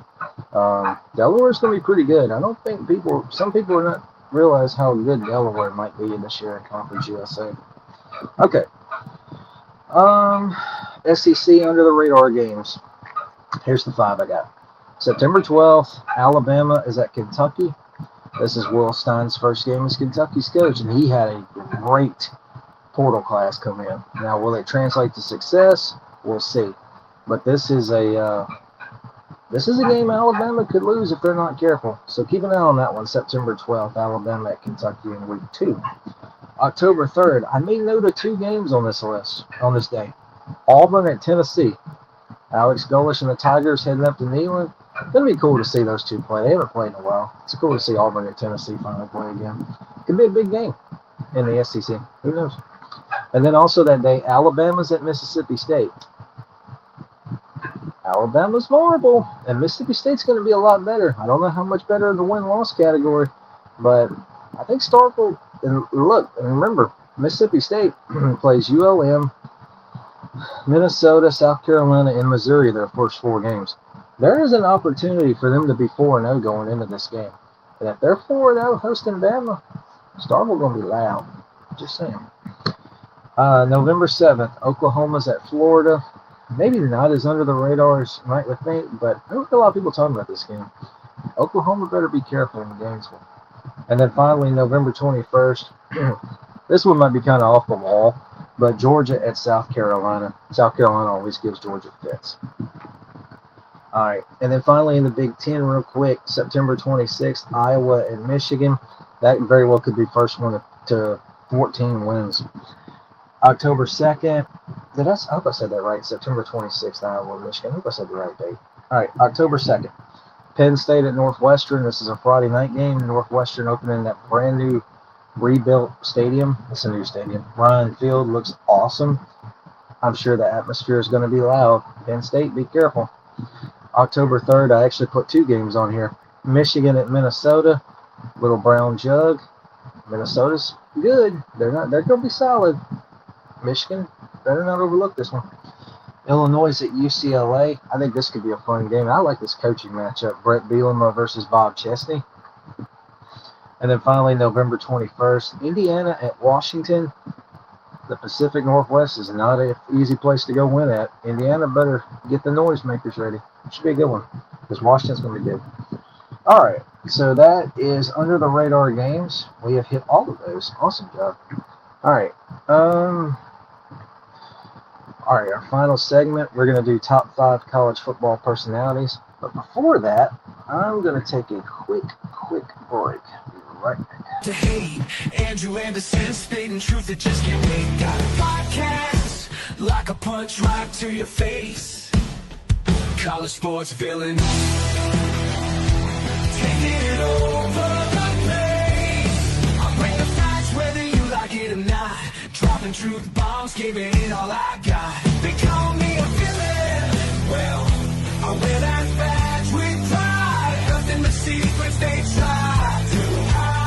Delaware's going to be pretty good. I don't think some people are not realize how good Delaware might be this year in Conference USA. Okay. SEC under the radar games. Here's the 5 I got. September 12th, Alabama is at Kentucky. This is Will Stein's first game as Kentucky's coach, and he had a great portal class come in. Now, will it translate to success? We'll see. But this is a game Alabama could lose if they're not careful. So keep an eye on that one. September 12th, Alabama at Kentucky in week 2. October 3rd, I made note of 2 games on this list on this day. Auburn at Tennessee. Alex Golesh and the Tigers heading up to Neyland. It'll be cool to see those two play. They haven't played in a while. It's cool to see Auburn at Tennessee finally play again. Could be a big game in the SEC. Who knows? And then also that day, Alabama's at Mississippi State. Alabama's vulnerable, and Mississippi State's going to be a lot better. I don't know how much better in the win-loss category, but I think Starkville, and look, and remember, Mississippi State plays ULM, Minnesota, South Carolina, and Missouri their first 4 games. There is an opportunity for them to be 4-0 going into this game. And if they're 4-0 hosting Bama, Starkville going to be loud. Just saying. November 7th, Oklahoma's at Florida. Maybe not as under the radar as you might think, but I don't hear a lot of people talking about this game. Oklahoma better be careful in Gainesville. And then finally, November 21st, this one might be kind of off the wall, but Georgia at South Carolina. South Carolina always gives Georgia fits. All right, and then finally in the Big Ten, real quick, September 26th, Iowa and Michigan. That very well could be first one to 14 wins. October 2nd, I hope I said that right, September 26th, Iowa and Michigan. I hope I said the right date. All right, October 2nd, Penn State at Northwestern. This is a Friday night game. Northwestern opening that brand new rebuilt stadium. It's a new stadium. Ryan Field looks awesome. I'm sure the atmosphere is going to be loud. Penn State, be careful. October 3rd, I actually put 2 games on here. Michigan at Minnesota, Little Brown Jug. Minnesota's good. They're going to be solid. Michigan, better not overlook this one. Illinois at UCLA. I think this could be a fun game. I like this coaching matchup. Brett Bielema versus Bob Chesney. And then finally, November 21st, Indiana at Washington. The Pacific Northwest is not an easy place to go win at. Indiana better get the noisemakers ready. Should be a good one because Washington's going to be good. All right, so that is under the radar games. We have hit all of those. Awesome job. All right. All right, our final segment, we're going to do top 5 college football personalities. But before that, I'm going to take a quick break. Be right back. To hate Andrew Anderson, stating truth that just can't wait. Got a podcast like a punch right to your face. College sports villain, taking it over the place. I bring the facts whether you like it or not. Dropping truth bombs, giving it all I got. They call me a villain. Well, I wear that badge with pride. Nothing but secrets they try to hide.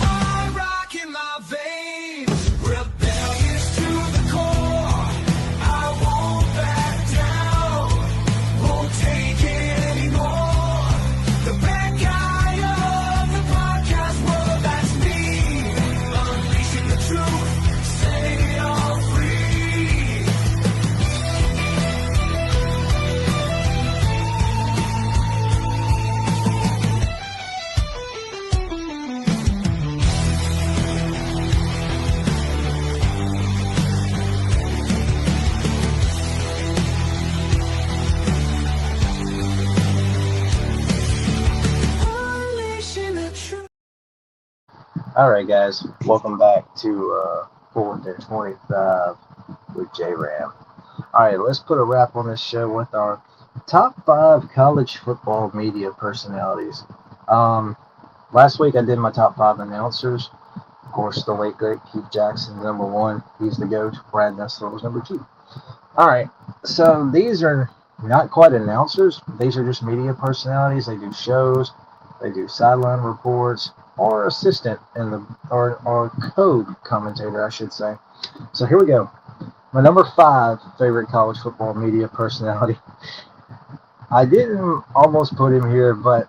I rock in my veins, rebellious to the core. I won't back down, won't take it anymore. The bad guy of the podcast world, that's me. Unleashing the truth, setting it all free. Unleashing the truth. All right, guys, welcome back to 4th and 25 with J-Ram. All right, let's put a wrap on this show with our top 5 college football media personalities. Last week I did my top 5 announcers. Of course, the late great Keith Jackson, number 1. He's the GOAT. Brad Nessler was number 2. All right, so these are not quite announcers. These are just media personalities. They do shows, they do sideline reports, or assistant in the or code commentator, I should say. So here we go. My number 5 favorite college football media personality. I didn't almost put him here, but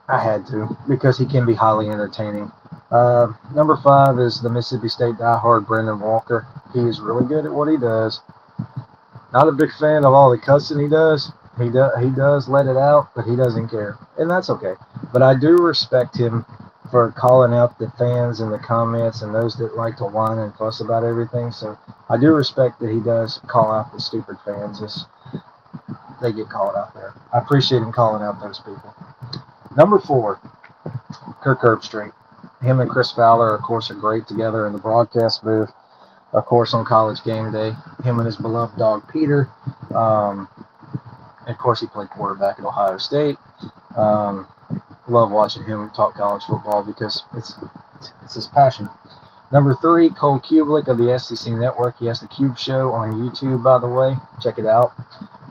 I had to because he can be highly entertaining. Number 5 is the Mississippi State diehard Brandon Walker. He is really good at what he does. Not a big fan of all the cussing he does. He does let it out, but he doesn't care, and that's okay. But I do respect him for calling out the fans in the comments and those that like to whine and fuss about everything. So I do respect that he does call out the stupid fans as they get called out there. I appreciate him calling out those people. Number 4, Kirk Herbstreit. Him and Chris Fowler, of course, are great together in the broadcast booth. Of course, on College Game Day, him and his beloved dog Peter. Of course, he played quarterback at Ohio State. Love watching him talk college football because it's his passion. Number 3, Cole Kublik of the SEC Network. He has the Cube Show on YouTube, by the way. Check it out.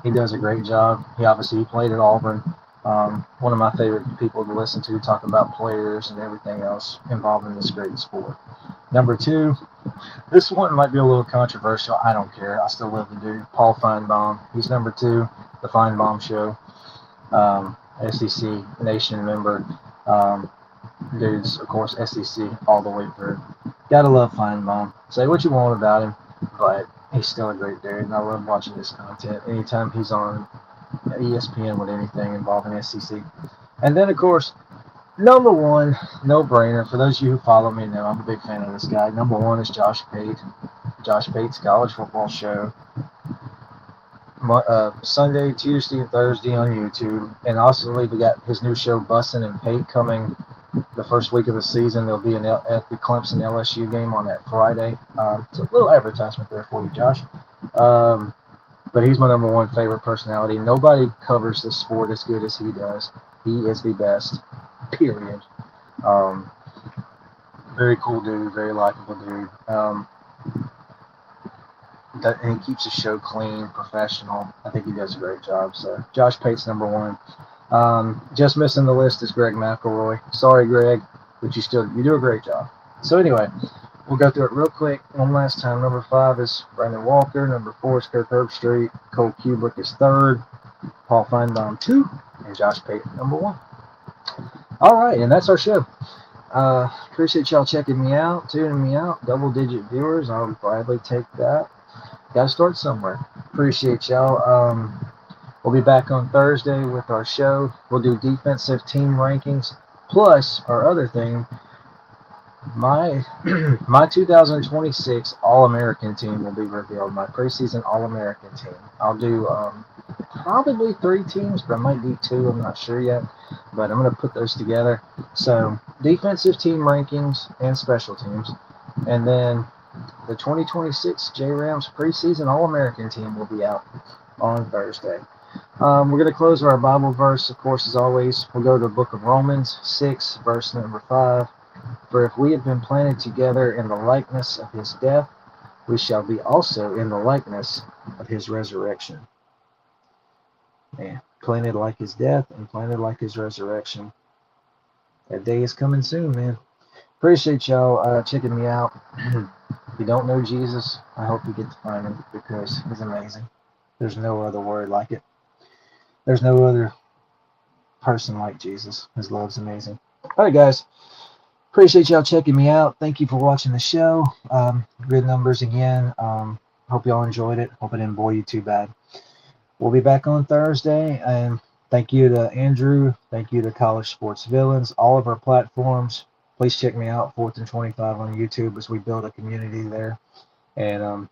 He does a great job. He played at Auburn. One of my favorite people to listen to talk about players and everything else involved in this great sport. Number 2, this one might be a little controversial. I don't care. I still love the dude. Paul Feinbaum. He's number 2, the Feinbaum Show. SEC Nation member. Dude's, of course, SEC all the way through. Gotta love Feinbaum. Say what you want about him, but he's still a great dude, and I love watching his content anytime he's on ESPN with anything involving SEC. And then, of course, number 1, no-brainer. For those of you who follow me know I'm a big fan of this guy. Number 1 is Josh Pate. Josh Pate's College Football Show. Sunday, Tuesday, and Thursday on YouTube. And also, we got his new show, Bussin' and Pate, coming the first week of the season. There'll be at the Clemson LSU game on that Friday. It's a little advertisement there for you, Josh. But he's my number 1 favorite personality. Nobody covers this sport as good as he does. He is the best, period. Very cool dude, very likable dude. And he keeps his show clean, professional. I think he does a great job. So Josh Pate's number 1. Just missing the list is Greg McElroy. Sorry, Greg, but you do a great job. So anyway, we'll go through it real quick one last time. Number 5 is Brandon Walker. Number 4 is Kirk Herbstreit. Cole Kublik is 3rd. Paul Feinbaum 2, and Josh Pate number 1. All right, and that's our show. Appreciate y'all checking me out, tuning me out. Double-digit viewers, I'll gladly take that. Got to start somewhere. Appreciate y'all. We'll be back on Thursday with our show. We'll do defensive team rankings, plus our other thing. My my 2026 All-American team will be revealed. My preseason All-American team. I'll do probably 3 teams, but I might do 2. I'm not sure yet, but I'm going to put those together. So defensive team rankings and special teams, and then the 2026 J-Rams preseason All-American team will be out on Thursday. We're going to close with our Bible verse, of course, as always. We'll go to the book of Romans 6, verse number 5. For if we have been planted together in the likeness of his death, we shall be also in the likeness of his resurrection. Man, planted like his death and planted like his resurrection. That day is coming soon, man. Appreciate y'all checking me out. If you don't know Jesus, I hope you get to find him because he's amazing. There's no other word like it. There's no other person like Jesus. His love's amazing. All right, guys. Appreciate y'all checking me out. Thank you for watching the show. Good numbers again. Hope y'all enjoyed it. Hope it didn't bore you too bad. We'll be back on Thursday. And thank you to Andrew. Thank you to College Sports Villains. All of our platforms. Please check me out, 4th and 25 on YouTube as we build a community there. And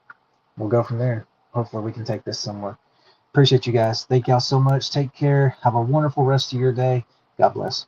we'll go from there. Hopefully we can take this somewhere. Appreciate you guys. Thank y'all so much. Take care. Have a wonderful rest of your day. God bless.